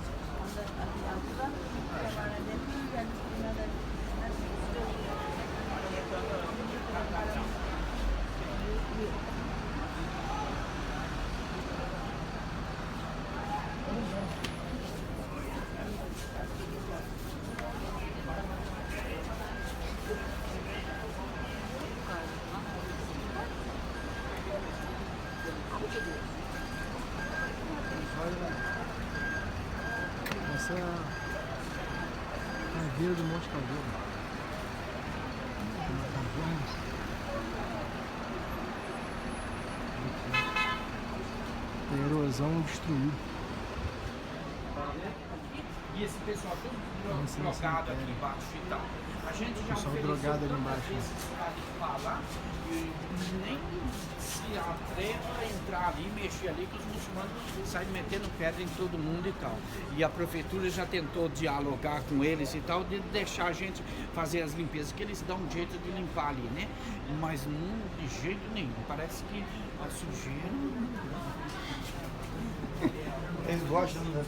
Essa é a caveira do Monte Caveira. A erosão destruiu. E esse pessoal todo drogado aqui embaixo e tal. A gente já pessoal ofereceu drogado ali tantas embaixo, vezes para falar e nem se atreva a entrar ali, mexer ali, que os muçulmanos saem metendo pedra em todo mundo e tal. E a prefeitura já tentou dialogar com eles e tal, de deixar a gente fazer as limpezas, que eles dão um jeito de limpar ali, né? Mas não de jeito nenhum. Parece que a sujeira... Eles gostam da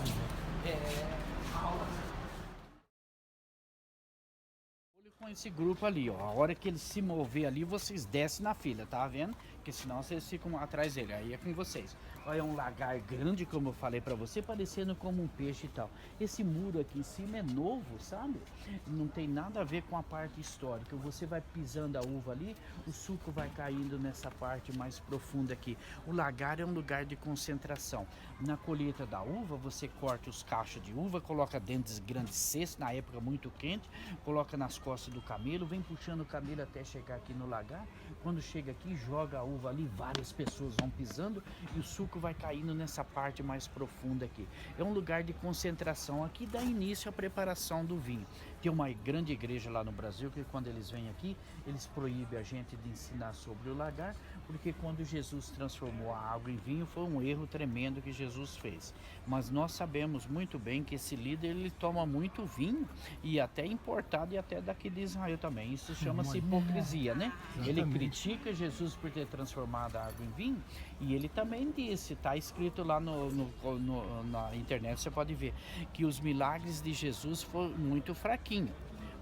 com esse grupo ali, ó. A hora que ele se mover ali, vocês descem na fila, tá vendo? Porque senão vocês ficam atrás dele. Aí é com vocês. Olha, um lagar grande, como eu falei pra você, parecendo como um peixe e tal. Esse muro aqui em cima é novo, sabe? Não tem nada a ver com a parte histórica. Você vai pisando a uva ali, o suco vai caindo nessa parte mais profunda aqui. O lagar é um lugar de concentração. Na colheita da uva, você corta os cachos de uva, coloca dentro de grandes cestos, na época muito quente, coloca nas costas do camelo, vem puxando o camelo até chegar aqui no lagar. Quando chega aqui, joga a uva ali, várias pessoas vão pisando e o suco vai caindo nessa parte mais profunda aqui. É um lugar de concentração, aqui dá início à preparação do vinho. Tem uma grande igreja lá no Brasil que quando eles vêm aqui, eles proíbem a gente de ensinar sobre o lagar, porque quando Jesus transformou a água em vinho foi um erro tremendo que Jesus fez. Mas nós sabemos muito bem que esse líder ele toma muito vinho e até importado e até daqui de Israel também. Isso chama-se hipocrisia, né? Ele critica Jesus por ter transformado a água em vinho e ele também disse, está escrito lá na internet, você pode ver, que os milagres de Jesus foram muito fraquinhos.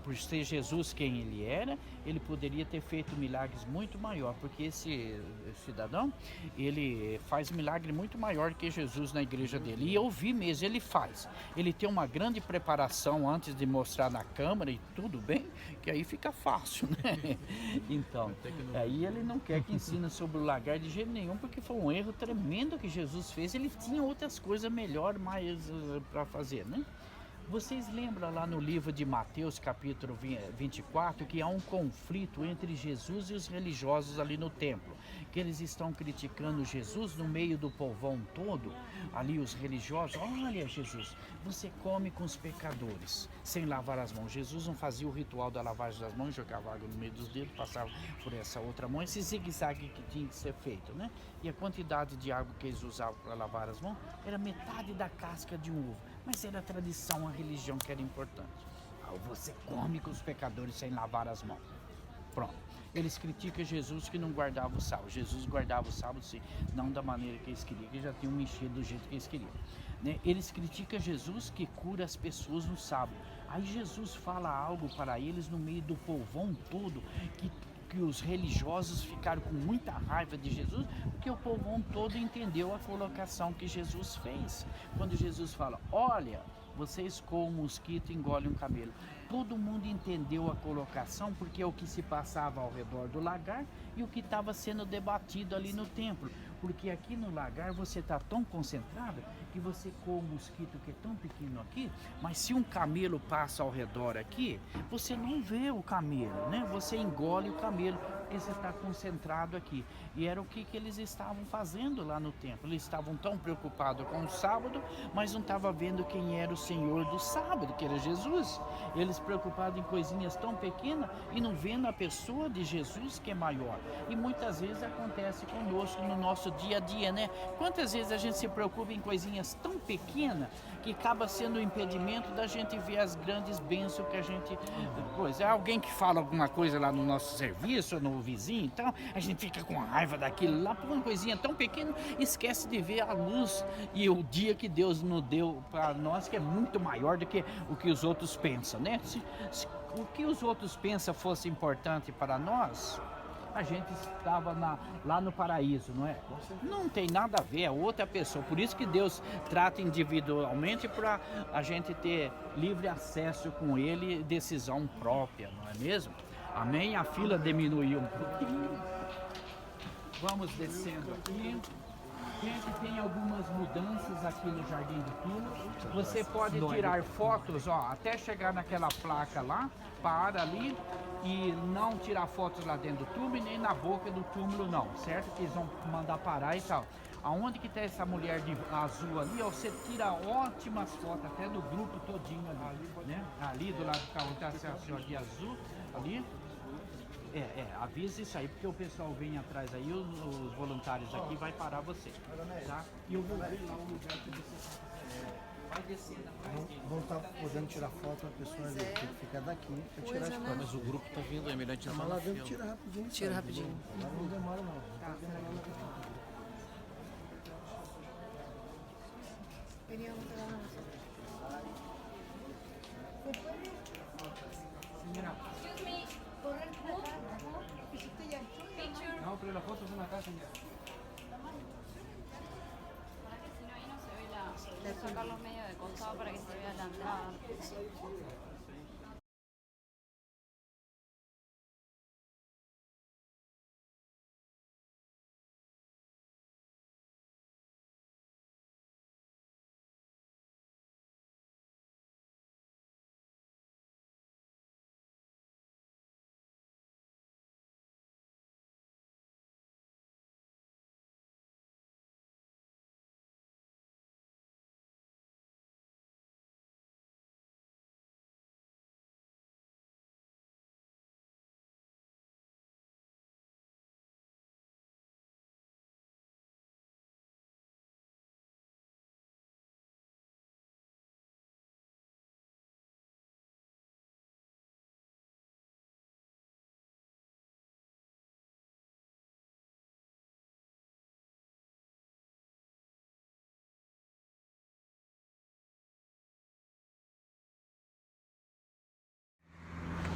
Por ser Jesus quem ele era, ele poderia ter feito milagres muito maior, porque esse cidadão, ele faz milagre muito maior que Jesus na igreja dele. E eu vi mesmo, ele faz. Ele tem uma grande preparação antes de mostrar na câmera e tudo bem, que aí fica fácil, né? Então, aí ele não quer que ensine sobre o lagar de jeito nenhum, porque foi um erro tremendo que Jesus fez. Ele tinha outras coisas melhor mais para fazer, né? Vocês lembram lá no livro de Mateus, capítulo 24, que há um conflito entre Jesus e os religiosos ali no templo, que eles estão criticando Jesus no meio do povão todo, ali os religiosos, olha Jesus, você come com os pecadores, sem lavar as mãos. Jesus não fazia o ritual da lavagem das mãos, jogava água no meio dos dedos, passava por essa outra mão, esse zigue-zague que tinha que ser feito, né? E a quantidade de água que eles usavam para lavar as mãos era metade da casca de um ovo. Mas era a tradição, a religião que era importante. Você come com os pecadores sem lavar as mãos. Pronto. Eles criticam Jesus que não guardava o sábado. Jesus guardava o sábado, sim, não da maneira que eles queriam, que já tinham mexido do jeito que eles queriam. Né? Eles criticam Jesus que cura as pessoas no sábado. Aí Jesus fala algo para eles no meio do povão todo, que os religiosos ficaram com muita raiva de Jesus, porque o povão todo entendeu a colocação que Jesus fez. Quando Jesus fala, olha, vocês com o mosquito engolem um camelo. Todo mundo entendeu a colocação, porque é o que se passava ao redor do lagar e o que estava sendo debatido ali no templo. Porque aqui no lagar você está tão concentrado que você com o mosquito que é tão pequeno aqui, mas se um camelo passa ao redor aqui, você não vê o camelo, né? Você engole o camelo, porque você está concentrado aqui. E era o que eles estavam fazendo lá no templo. Eles estavam tão preocupados com o sábado, mas não estavam vendo quem era o Senhor do sábado, que era Jesus. Eles preocupados em coisinhas tão pequenas e não vendo a pessoa de Jesus que é maior. E muitas vezes acontece conosco no nosso dia a dia, né? Quantas vezes a gente se preocupa em coisinhas tão pequenas que acaba sendo um impedimento da gente ver as grandes bênçãos que a gente... Pois é, alguém que fala alguma coisa lá no nosso serviço, no vizinho, então a gente fica com raiva daquilo lá por uma coisinha tão pequena, esquece de ver a luz e o dia que Deus nos deu para nós, que é muito maior do que o que os outros pensam, né? Se o que os outros pensam fosse importante para nós, a gente estava lá no paraíso, não é? Não tem nada a ver, é outra pessoa. Por isso que Deus trata individualmente para a gente ter livre acesso com Ele, decisão própria, não é mesmo? Amém? A fila diminuiu um pouquinho. Vamos descendo aqui. Gente, tem algumas mudanças aqui no Jardim do Túmulo. Você pode tirar fotos, ó, até chegar naquela placa lá, para ali e não tirar fotos lá dentro do túmulo e nem na boca do túmulo não, certo? Que eles vão mandar parar e tal. Aonde que tá essa mulher de azul ali, ó, você tira ótimas fotos até do grupo todinho ali, né? Ali do lado do carro tá essa senhora de azul ali. Avisa isso aí, porque o pessoal vem atrás aí, os voluntários aqui vai parar você, tá? E eu vou ver lá o lugar que você vai descendo atrás dele. Vão estar podendo tirar foto da pessoa ali, tem que ficar daqui para tirar as fotos. Mas o grupo tá vindo, é melhor tirar Mas lá dentro tira rapidinho. Tira rapidinho. Lá não demora não. No, pero la foto es una casa ya. Si no, ahí no se ve sacar los medios de costado para que se vea la entrada.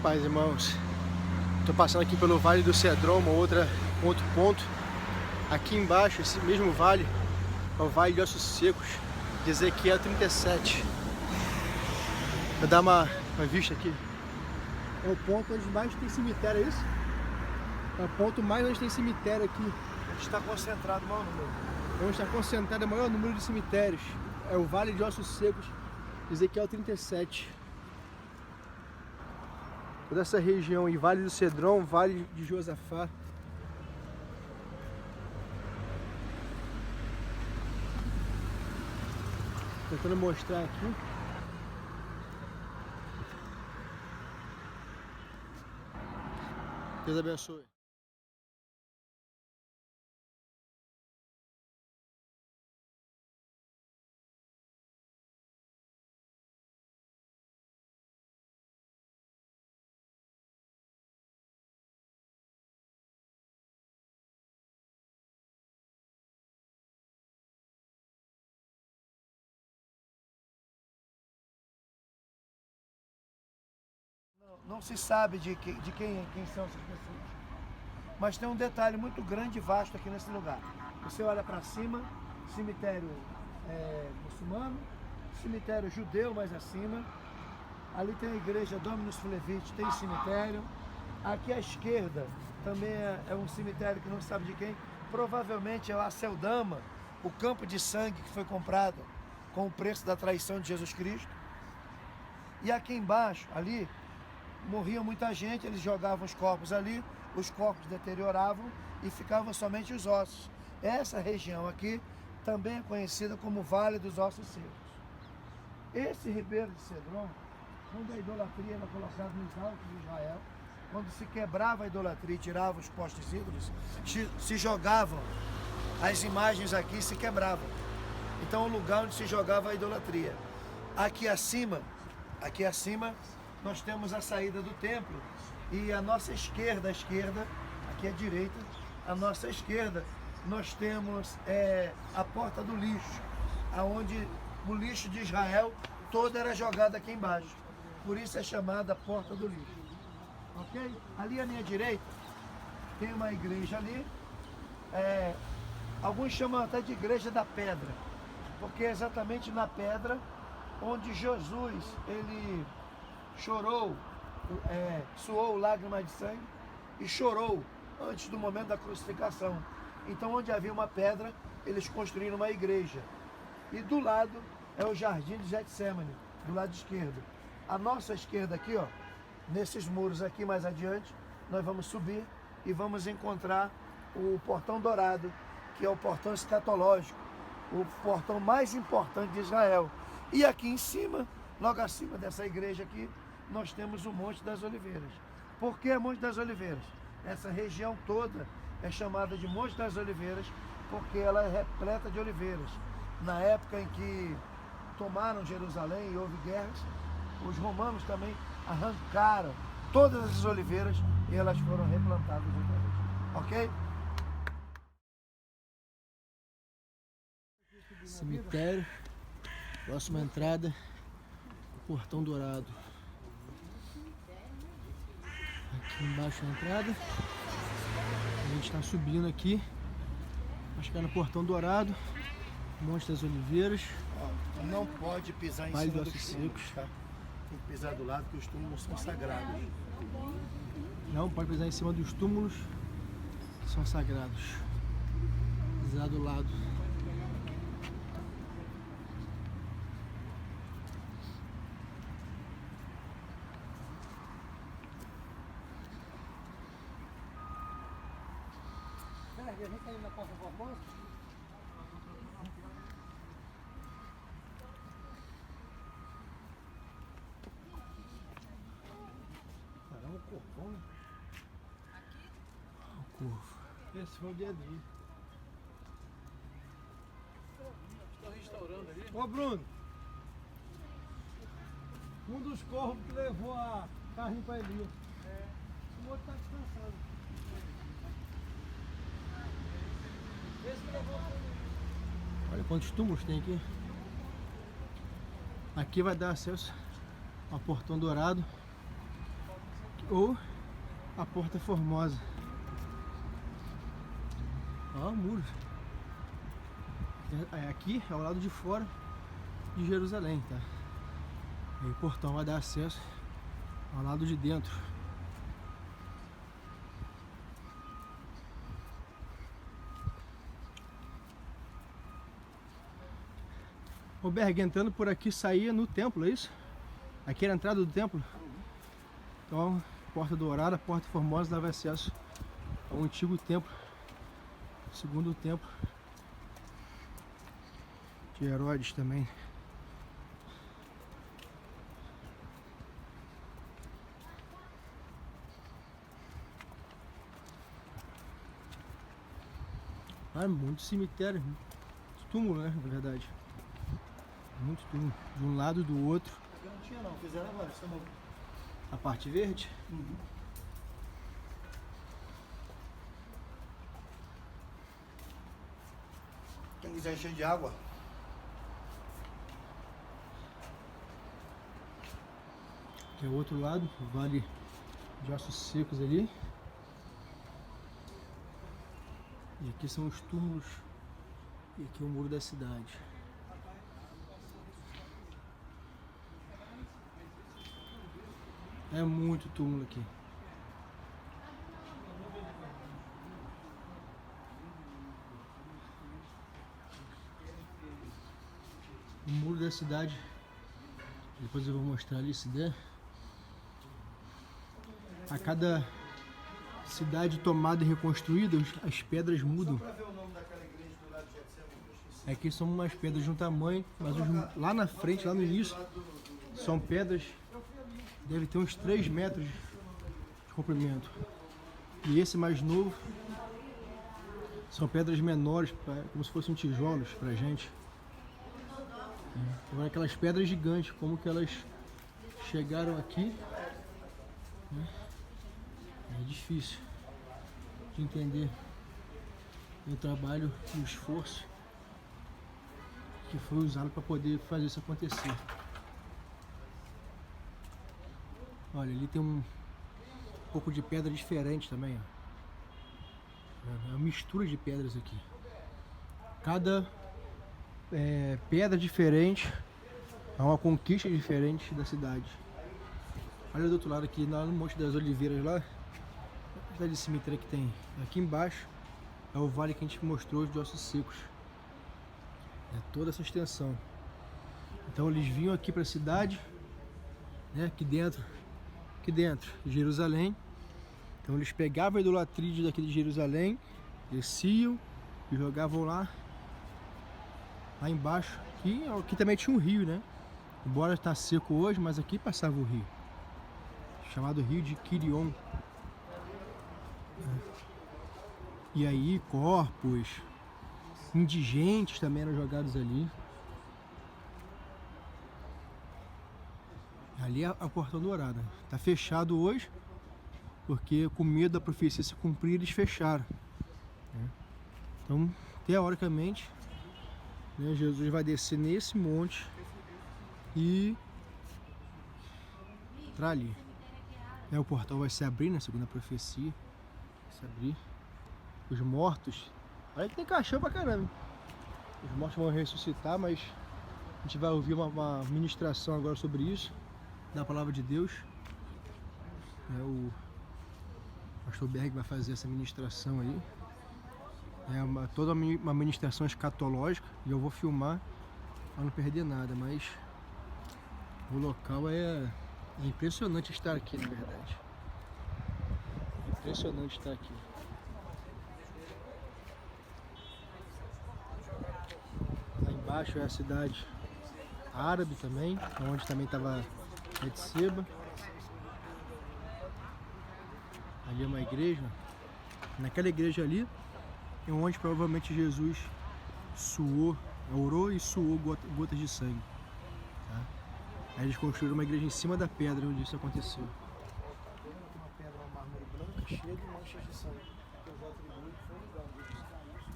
Paz, irmãos. Estou passando aqui pelo Vale do Cedron, um outro ponto. Aqui embaixo, esse mesmo vale, é o Vale de Ossos Secos, de Ezequiel 37. Vou dar uma vista aqui. É o ponto onde mais tem cemitério, é isso? É o ponto mais onde tem cemitério aqui. Onde está concentrado o maior número. Onde está concentrado o maior número de cemitérios. É o Vale de Ossos Secos, Ezequiel 37. Toda essa região aí, Vale do Cedron, Vale de Josafá. Tentando mostrar aqui. Deus abençoe. Não se sabe de quem são essas pessoas. Mas tem um detalhe muito grande e vasto aqui nesse lugar. Você olha para cima, cemitério muçulmano, cemitério judeu mais acima. Ali tem a igreja Dominus Flevit, tem cemitério. Aqui à esquerda também é um cemitério que não se sabe de quem. Provavelmente é o Aceldama, o campo de sangue que foi comprado com o preço da traição de Jesus Cristo. E aqui embaixo, ali, morria muita gente, eles jogavam os corpos ali, os corpos deterioravam e ficavam somente os ossos. Essa região aqui também é conhecida como Vale dos Ossos Secos. Esse ribeiro de Cedron, quando a idolatria era colocada nos altos de Israel, quando se quebrava a idolatria e tirava os postes ídolos, se jogavam as imagens aqui e se quebravam. Então é o lugar onde se jogava a idolatria. Aqui acima, nós temos a saída do templo e a nossa esquerda, aqui à direita, a nossa esquerda, nós temos a porta do lixo, aonde o lixo de Israel todo era jogado aqui embaixo. Por isso é chamada porta do lixo. Ok? Ali à minha direita tem uma igreja ali, alguns chamam até de igreja da pedra, porque é exatamente na pedra onde Jesus, ele chorou, suou lágrimas de sangue e chorou antes do momento da crucificação. Então, onde havia uma pedra, eles construíram uma igreja. E do lado é o jardim de Getsemane, do lado esquerdo. A nossa esquerda aqui, ó, nesses muros aqui mais adiante, nós vamos subir e vamos encontrar o portão dourado, que é o portão escatológico, o portão mais importante de Israel. E aqui em cima, logo acima dessa igreja aqui, nós temos o Monte das Oliveiras. Por que Monte das Oliveiras? Essa região toda é chamada de Monte das Oliveiras porque ela é repleta de oliveiras. Na época em que tomaram Jerusalém e houve guerras, os romanos também arrancaram todas as oliveiras e elas foram replantadas outra vez. Ok? Cemitério, próxima entrada, portão dourado. Aqui embaixo a entrada. A gente está subindo aqui para chegar no portão dourado, Monte das Oliveiras. Não pode pisar em Vale cima dos dos Ossos túmulos, Secos. tá? Tem que pisar do lado, que os túmulos são sagrados. Não pode pisar em cima dos túmulos, são sagrados. Pisar do lado. A gente tá indo na Casa Formosa? Caramba, o corpão. O corvo. Esse foi o dia a dia. Estão restaurando ali. Ô Bruno, um dos corvos que levou a carne para Elias. O outro está descansando. Olha quantos túmulos tem aqui. Aqui vai dar acesso ao portão dourado, ou a Porta Formosa. Ó, o muro. Aqui é ao lado de fora de Jerusalém, tá? Aí o portão vai dar acesso ao lado de dentro. O Berg, entrando por aqui, saía no templo, é isso? Aqui era a entrada do templo? Então, Porta Dourada, Porta Formosa dava acesso ao antigo templo, segundo templo de Herodes também. Ah, muito cemitério, muito túmulo, né, na verdade. Muito túmulo, de um lado e do outro. Não tinha não, fizeram agora, isso é novo. A parte verde? Quem quiser encher de água, Que é o outro lado, o Vale de Ossos Secos ali. E aqui são os túmulos. E aqui é o muro da cidade. É muito túmulo aqui. O muro da cidade. Depois eu vou mostrar ali se der. A cada cidade tomada e reconstruída, as pedras mudam. Aqui são umas pedras de um tamanho, mas lá na frente, lá no início, são pedras, deve ter uns 3 metros de comprimento. E esse mais novo, são pedras menores, como se fossem tijolos pra gente. Agora aquelas pedras gigantes, como que elas chegaram aqui, né? É difícil de entender o trabalho e o esforço que foi usado para poder fazer isso acontecer. Olha, ali tem um pouco de pedra diferente também, ó. É uma mistura de pedras aqui. Cada pedra diferente é uma conquista diferente da cidade. Olha do outro lado aqui, lá no Monte das Oliveiras lá, a cidade de cemitério que tem aqui embaixo é o vale que a gente mostrou de Ossos Secos. É toda essa extensão. Então eles vinham aqui para a cidade, né, aqui dentro de Jerusalém. Então eles pegavam a idolatria daqui de Jerusalém, desciam e jogavam lá embaixo. Aqui também tinha um rio, né? Embora está seco hoje, mas aqui passava o rio, chamado Rio de Quirion. E aí corpos indigentes também eram jogados ali. Ali é a Porta Dourada. Está fechado hoje, porque com medo da profecia se cumprir, eles fecharam. Então, teoricamente, né, Jesus vai descer nesse monte e para ali. O portal vai se abrir, né, segundo a profecia. Vai se abrir. Os mortos, olha que tem caixão pra caramba. Os mortos vão ressuscitar, mas a gente vai ouvir uma ministração agora sobre isso, da palavra de Deus. O pastor Berg vai fazer essa ministração aí. É toda uma ministração escatológica e eu vou filmar para não perder nada, mas o local é impressionante estar aqui, na verdade. É impressionante estar aqui. Lá embaixo é a cidade árabe também, onde também estava Betseba. Ali é uma igreja. Naquela igreja ali é onde provavelmente Jesus orou e suou gotas de sangue. Tá? Aí eles construíram uma igreja em cima da pedra onde isso aconteceu. uma pedra, uma mármore branca cheia de manchas de sangue. Eu já atribuí que foi um lugar onde eles caíram.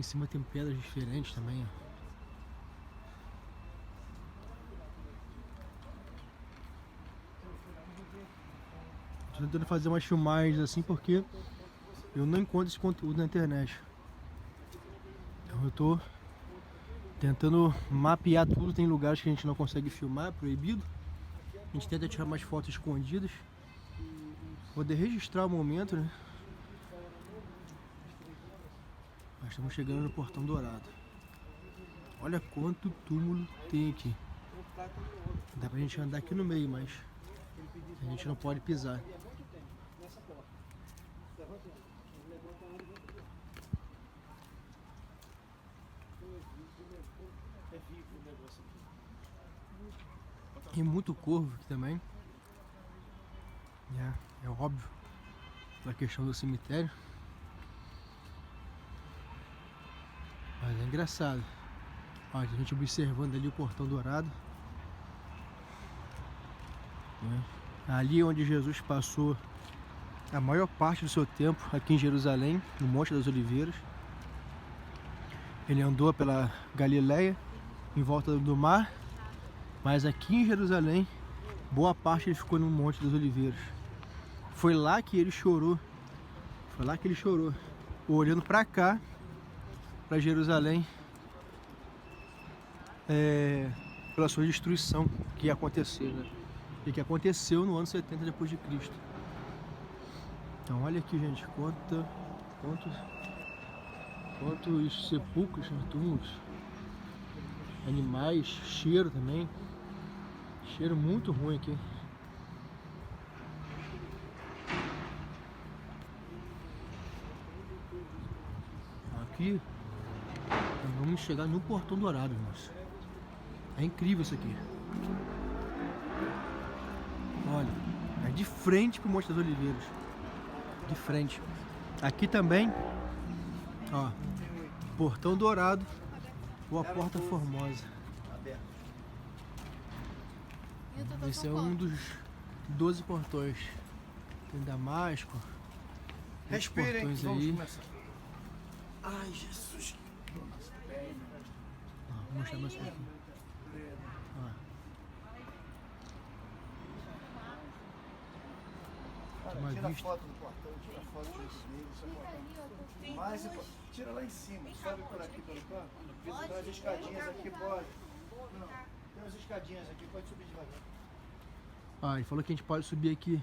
cima tem pedras diferentes também, ó. Tô tentando fazer umas filmagens assim porque eu não encontro esse conteúdo na internet. Então eu tô tentando mapear tudo. Tem lugares que a gente não consegue filmar, é proibido. A gente tenta tirar umas fotos escondidas, poder registrar o momento, né? Nós estamos chegando no Portão Dourado. Olha quanto túmulo tem aqui. Dá pra gente andar aqui no meio, mas a gente não pode pisar. Tem muito corvo aqui também. É óbvio, pela questão do cemitério. Mas é engraçado. Olha, a gente observando ali o Portão Dourado. Ali onde Jesus passou a maior parte do seu tempo, aqui em Jerusalém, no Monte das Oliveiras. Ele andou pela Galileia, em volta do mar, mas aqui em Jerusalém, boa parte ele ficou no Monte das Oliveiras. Foi lá que ele chorou. Foi lá que ele chorou, olhando para cá, para Jerusalém, pela sua destruição que ia acontecer, né? E que aconteceu no ano 70 depois de Cristo. Então olha aqui, gente, quantos sepulcros, túmulos, animais, cheiro também, cheiro muito ruim aqui. Aqui vamos chegar no Portão Dourado, irmãos. É incrível isso aqui. Olha, é de frente pro Monte das Oliveiras. De frente. Aqui também, ó, Portão Dourado ou a Porta Formosa. Esse é um dos 12 portões. Tem Damasco. Respirem, portões vamos aí. começar. Ai, Jesus. Vou mostrar mais um pouquinho. Cara, tira a foto do portão, tira a foto dele, mais tira lá em cima, sobe por aqui pelo canto. Tem umas escadinhas aqui, pode. Não, tem umas escadinhas aqui, pode subir devagar. Ele falou que a gente pode subir aqui.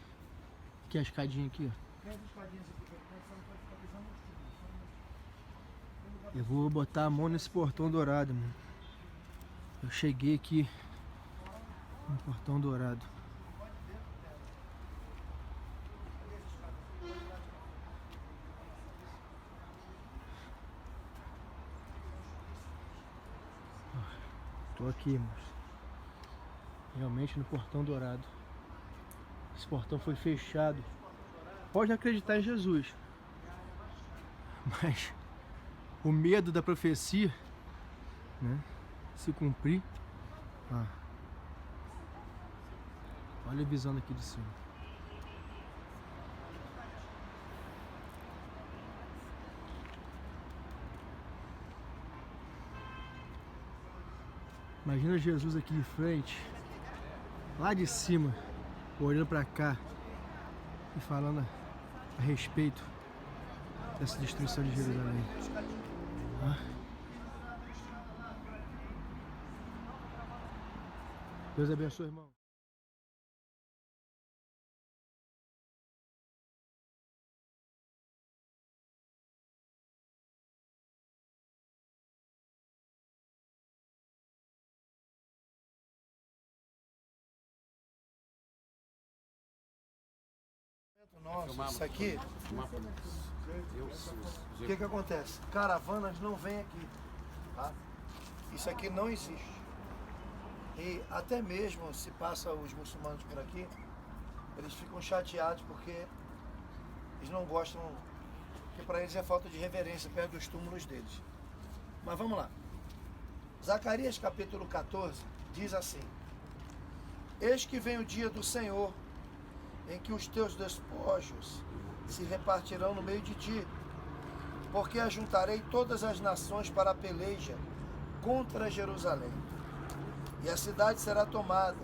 Aqui a escadinha aqui, ó. Tem as escadinhas aqui pelo canto, só não pode ficar pisando no chão. Eu vou botar a mão nesse Portão Dourado, mano. Eu cheguei aqui no Portão Dourado. Tô aqui, irmãos. Realmente no Portão Dourado. Esse portão foi fechado. Pode acreditar em Jesus, mas o medo da profecia, né, se cumprir. Olha a visão daqui de cima. Imagina Jesus aqui de frente, lá de cima, olhando para cá e falando a respeito dessa destruição de Jerusalém. Deus abençoe, irmão. Nossa, isso aqui, o que acontece? Caravanas não vêm aqui, tá? Isso aqui não existe. E até mesmo se passa os muçulmanos por aqui, eles ficam chateados porque eles não gostam, porque para eles é falta de reverência perto dos túmulos deles. Mas vamos lá. Zacarias capítulo 14 diz assim: Eis que vem o dia do Senhor, em que os teus despojos se repartirão no meio de ti, porque ajuntarei todas as nações para a peleja contra Jerusalém. E a cidade será tomada,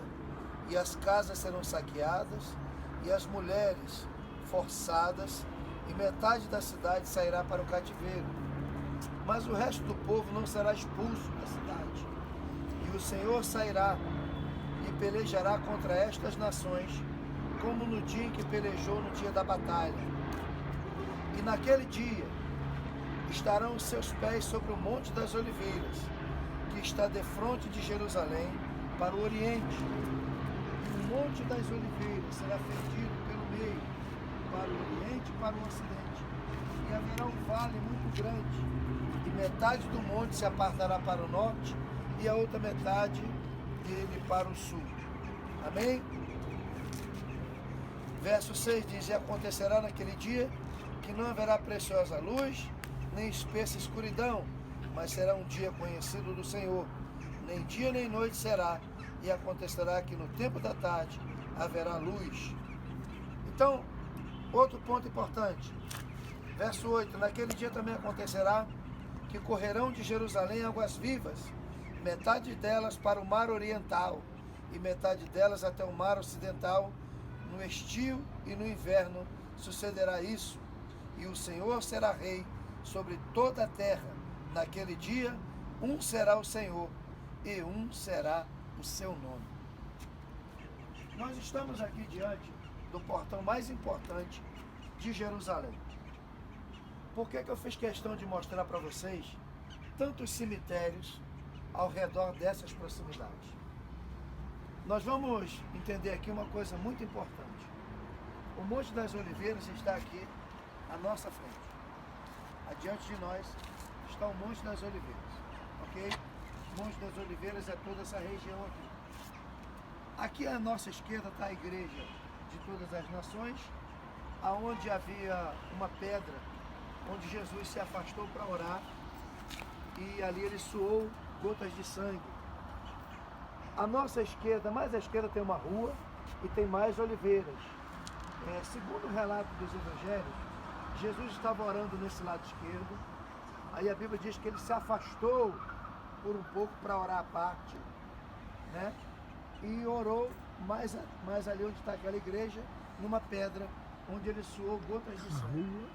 e as casas serão saqueadas, e as mulheres forçadas, e metade da cidade sairá para o cativeiro. Mas o resto do povo não será expulso da cidade. E o Senhor sairá e pelejará contra estas nações, como no dia em que pelejou no dia da batalha. E naquele dia estarão os seus pés sobre o Monte das Oliveiras, que está defronte de Jerusalém, para o oriente. E o Monte das Oliveiras será fendido pelo meio, para o oriente e para o ocidente. E haverá um vale muito grande, e metade do monte se apartará para o norte, e a outra metade dele para o sul. Amém? Verso 6 diz: E acontecerá naquele dia que não haverá preciosa luz, nem espessa escuridão, mas será um dia conhecido do Senhor. Nem dia nem noite será, e acontecerá que no tempo da tarde haverá luz. Então, outro ponto importante. Verso 8: Naquele dia também acontecerá que correrão de Jerusalém águas vivas, metade delas para o mar oriental, e metade delas até o mar ocidental. No estio e no inverno sucederá isso, e o Senhor será rei sobre toda a terra. Naquele dia, um será o Senhor, e um será o seu nome. Nós estamos aqui diante do portão mais importante de Jerusalém. Por que eu fiz questão de mostrar para vocês tantos cemitérios ao redor dessas proximidades? Nós vamos entender aqui uma coisa muito importante. O Monte das Oliveiras está aqui à nossa frente. Adiante de nós está o Monte das Oliveiras, ok? O Monte das Oliveiras é toda essa região aqui. Aqui à nossa esquerda está a Igreja de Todas as Nações, aonde havia uma pedra, onde Jesus se afastou para orar, e ali ele suou gotas de sangue. À nossa esquerda, mais à esquerda, tem uma rua e tem mais oliveiras. Segundo o relato dos evangelhos, Jesus estava orando nesse lado esquerdo. Aí a Bíblia diz que ele se afastou por um pouco para orar à parte, né? E orou mais ali onde está aquela igreja, numa pedra, onde ele suou gotas de sangue.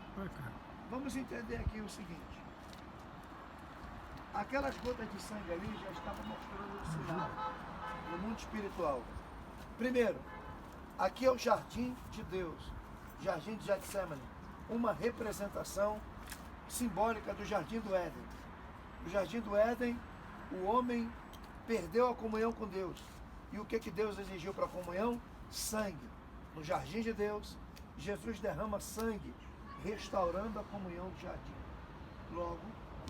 Vamos entender aqui o seguinte. Aquelas gotas de sangue ali já estavam mostrando um sinal no mundo espiritual. Primeiro, aqui é o jardim de Deus, jardim de Getsemane, uma representação simbólica do jardim do Éden. No jardim do Éden, o homem perdeu a comunhão com Deus. E o que Deus exigiu para a comunhão? Sangue. No jardim de Deus, Jesus derrama sangue, restaurando a comunhão do jardim. Logo,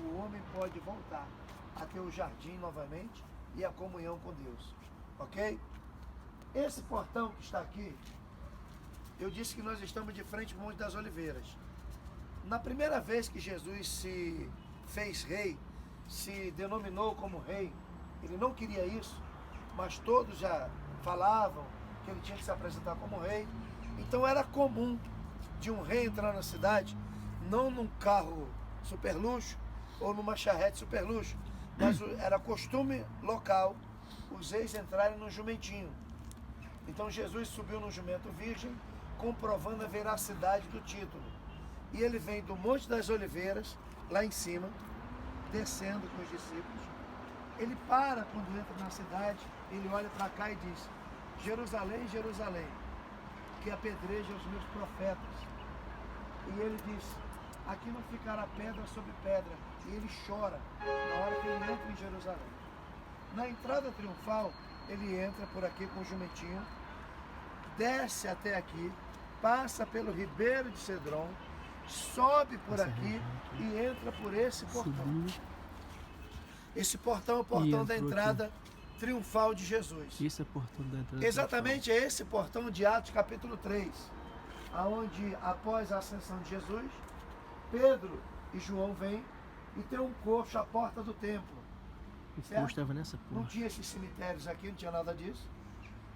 o homem pode voltar a ter o jardim novamente e a comunhão com Deus. Ok? Esse portão que está aqui, eu disse que nós estamos de frente ao Monte das Oliveiras. Na primeira vez que Jesus se fez rei, se denominou como rei, ele não queria isso, mas todos já falavam que ele tinha que se apresentar como rei. Então era comum de um rei entrar na cidade, não num carro super luxo ou numa charrete super luxo, mas era costume local os reis entrarem no jumentinho. Então Jesus subiu no jumento virgem, comprovando a veracidade do título. E ele vem do Monte das Oliveiras, lá em cima, descendo com os discípulos. Ele para quando entra na cidade, ele olha para cá e diz: Jerusalém, Jerusalém, que apedreja os meus profetas. E ele diz: aqui não ficará pedra sobre pedra. E ele chora na hora que ele entra em Jerusalém. Na entrada triunfal, ele entra por aqui com o jumentinho, desce até aqui, passa pelo Ribeiro de Cedron, sobe por aqui e entra por esse portão. Esse portão é o portão da entrada triunfal de Jesus. Esse é o portão da entrada. Exatamente, é esse portão de Atos capítulo 3, aonde após a ascensão de Jesus, Pedro e João vêm e tem um coxo à porta do templo. O coxo estava nessa porta. Não tinha esses cemitérios aqui, não tinha nada disso.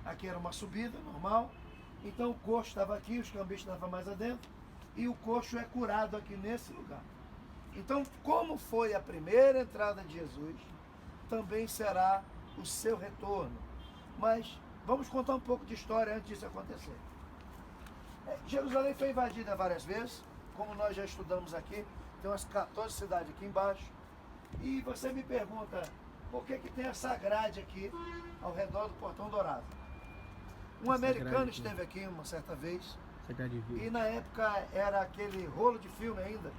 Aqui era uma subida normal. Então o coxo estava aqui, os cambistas estavam mais adentro. E o coxo é curado aqui nesse lugar. Então, como foi a primeira entrada de Jesus, também será o seu retorno. Mas vamos contar um pouco de história antes disso acontecer. Jerusalém foi invadida várias vezes, como nós já estudamos aqui, tem umas 14 cidades aqui embaixo. E você me pergunta, por que tem essa grade aqui ao redor do Portão Dourado? Um americano esteve aqui uma certa vez, e na época era aquele rolo de filme ainda,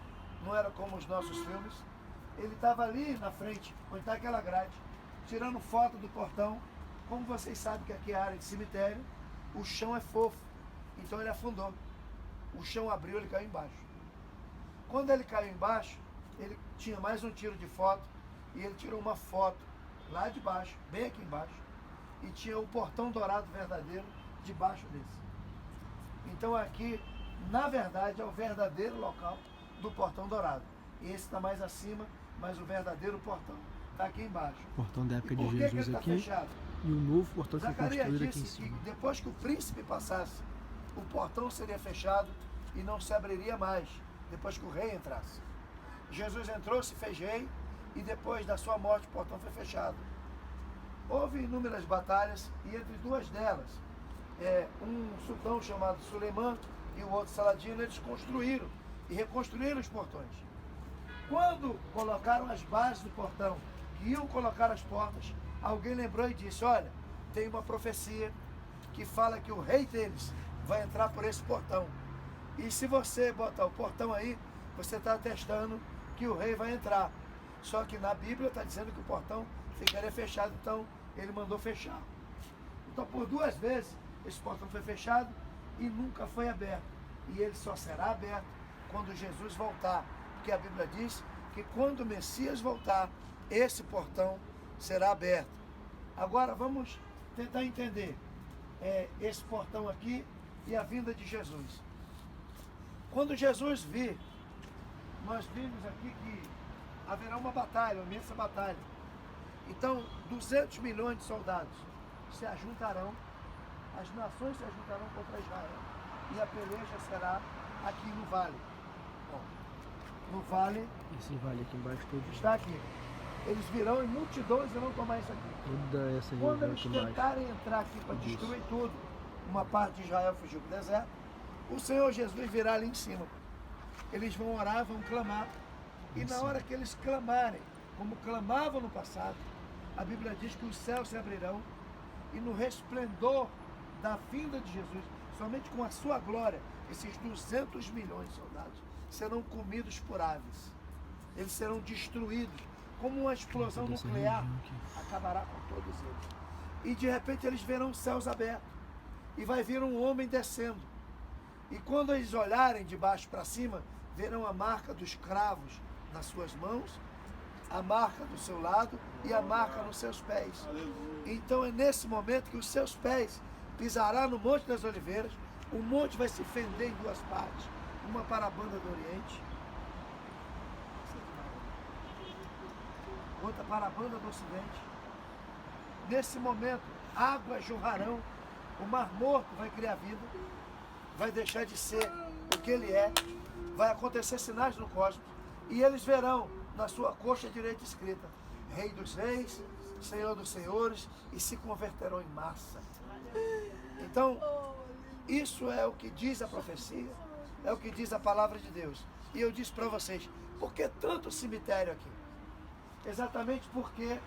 não era como os nossos filmes. Ele estava ali na frente, onde está aquela grade, tirando foto do portão. Como vocês sabem que aqui é área de cemitério, o chão é fofo, então ele afundou. O chão abriu, ele caiu embaixo. Quando ele caiu embaixo, ele tinha mais um tiro de foto, e ele tirou uma foto lá de baixo, bem aqui embaixo, e tinha o Portão Dourado verdadeiro debaixo desse. Então aqui, na verdade, é o verdadeiro local do Portão Dourado. Esse está mais acima, mas o verdadeiro portão está aqui embaixo. O portão da época de Por que Jesus ele está aqui fechado? e o novo portão que foi Zacarias construído aqui em disse que cima. depois que o príncipe passasse, o portão seria fechado e não se abriria mais, depois que o rei entrasse. Jesus entrou, se fez rei, e depois da sua morte o portão foi fechado. Houve inúmeras batalhas, e entre duas delas, um sultão chamado Suleiman e o outro Saladino, eles construíram e reconstruíram os portões. Quando colocaram as bases do portão, que iam colocar as portas, alguém lembrou e disse, olha, tem uma profecia que fala que o rei deles vai entrar por esse portão. E se você botar o portão aí, você está atestando que o rei vai entrar. Só que na Bíblia está dizendo que o portão ficaria fechado, então ele mandou fechar. Então por duas vezes esse portão foi fechado e nunca foi aberto. E ele só será aberto quando Jesus voltar. Porque a Bíblia diz que quando o Messias voltar, esse portão será aberto. Agora vamos tentar entender esse portão aqui e a vinda de Jesus. Quando Jesus vir, nós vimos aqui que haverá uma batalha, uma imensa batalha. Então, 200 milhões de soldados se ajuntarão, as nações se ajuntarão contra Israel, e a peleja será aqui no vale. Bom, no vale, Esse vale aqui embaixo todo. está aqui. Eles virão em multidões e vão tomar isso aqui. Toda essa Quando região eles aqui embaixo. tentarem entrar aqui para destruir tudo, uma parte de Israel fugiu para o deserto, o Senhor Jesus virá ali em cima. Eles vão orar, vão clamar, e na hora que eles clamarem, como clamavam no passado, a Bíblia diz que os céus se abrirão, e no resplendor da vinda de Jesus, somente com a sua glória, esses 200 milhões de soldados serão comidos por aves. Eles serão destruídos, como uma explosão Toda essa nuclear região aqui. acabará com todos eles. E de repente eles verão os céus abertos, e vai vir um homem descendo. E quando eles olharem de baixo para cima, verão a marca dos cravos nas suas mãos, a marca do seu lado e a marca nos seus pés. Então é nesse momento que os seus pés pisarão no Monte das Oliveiras, o monte vai se fender em duas partes, uma para a banda do Oriente, outra para a banda do Ocidente. Nesse momento, águas jorrarão, o Mar Morto vai criar vida, vai deixar de ser o que ele é, vai acontecer sinais no cosmos, e eles verão na sua coxa direita escrita, Rei dos Reis, Senhor dos Senhores, e se converterão em massa. Então, isso é o que diz a profecia, é o que diz a palavra de Deus. E eu disse para vocês, por que tanto cemitério aqui? Exatamente porque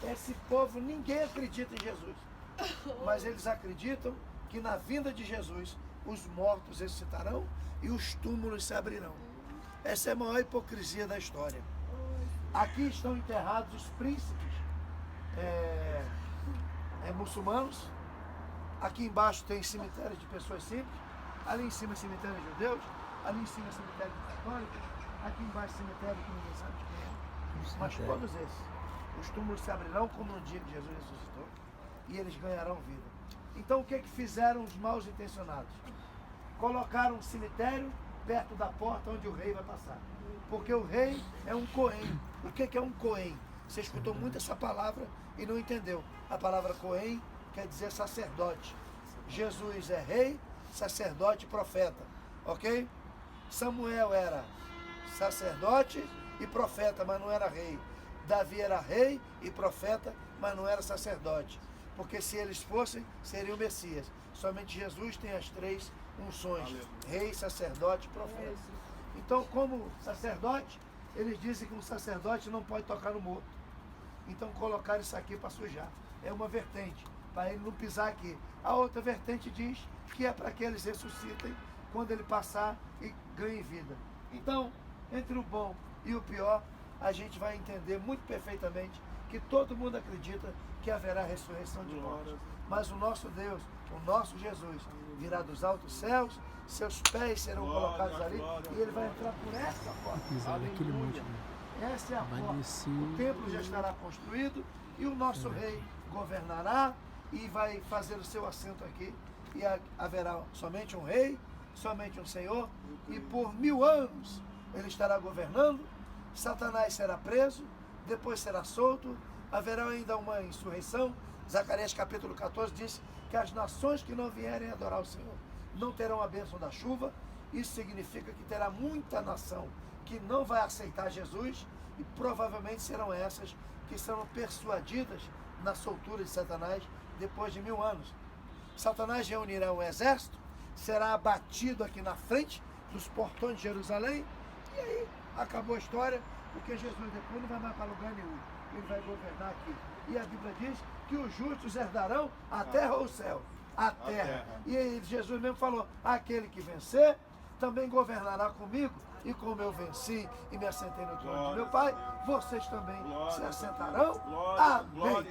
esse povo, ninguém acredita em Jesus, mas eles acreditam que na vinda de Jesus, os mortos ressuscitarão e os túmulos se abrirão. Essa é a maior hipocrisia da história. Aqui estão enterrados os príncipes muçulmanos. Aqui embaixo tem cemitérios de pessoas simples. Ali em cima cemitério de judeus. Ali em cima cemitério de católicos. Aqui embaixo cemitério que ninguém sabe de quem é. Mas todos esses, os túmulos se abrirão como no dia que Jesus ressuscitou. E eles ganharão vida. Então o que fizeram os mal intencionados? Colocaram um cemitério perto da porta onde o rei vai passar. Porque o rei é um Cohen. O que é um Cohen? Você escutou muito essa palavra e não entendeu. A palavra Cohen quer dizer sacerdote. Jesus é rei, sacerdote e profeta. Ok? Samuel era sacerdote e profeta, mas não era rei. Davi era rei e profeta, mas não era sacerdote. Porque se eles fossem, seria o Messias. Somente Jesus tem as 3 unções: rei, sacerdote e profeta. Então, como sacerdote, eles dizem que um sacerdote não pode tocar no morto. Então colocaram isso aqui para sujar. É uma vertente, para ele não pisar aqui. A outra vertente diz que é para que eles ressuscitem quando ele passar e ganhem vida. Então, entre o bom e o pior, a gente vai entender muito perfeitamente que todo mundo acredita que haverá ressurreição de mortos. Mas o nosso Deus, o nosso Jesus, virá dos altos céus, seus pés serão colocados ali e ele vai entrar por essa porta. Aleluia. Essa é a porta. O templo já estará construído e o nosso rei governará e vai fazer o seu assento aqui. E haverá somente um rei, somente um senhor, e por 1000 anos ele estará governando. Satanás será preso, depois será solto, haverá ainda uma insurreição. Zacarias capítulo 14 diz que as nações que não vierem adorar o Senhor não terão a bênção da chuva. Isso significa que terá muita nação que não vai aceitar Jesus e provavelmente serão essas que serão persuadidas na soltura de Satanás depois de 1000 anos. Satanás reunirá um exército, será abatido aqui na frente dos portões de Jerusalém e aí acabou a história, porque Jesus depois não vai mais para lugar nenhum. Ele vai governar aqui. E a Bíblia diz que os justos herdarão a terra ou o céu? A terra. E aí Jesus mesmo falou, aquele que vencer também governará comigo, e como eu venci e me assentei no trono de meu Pai, vocês também se assentarão. Amém.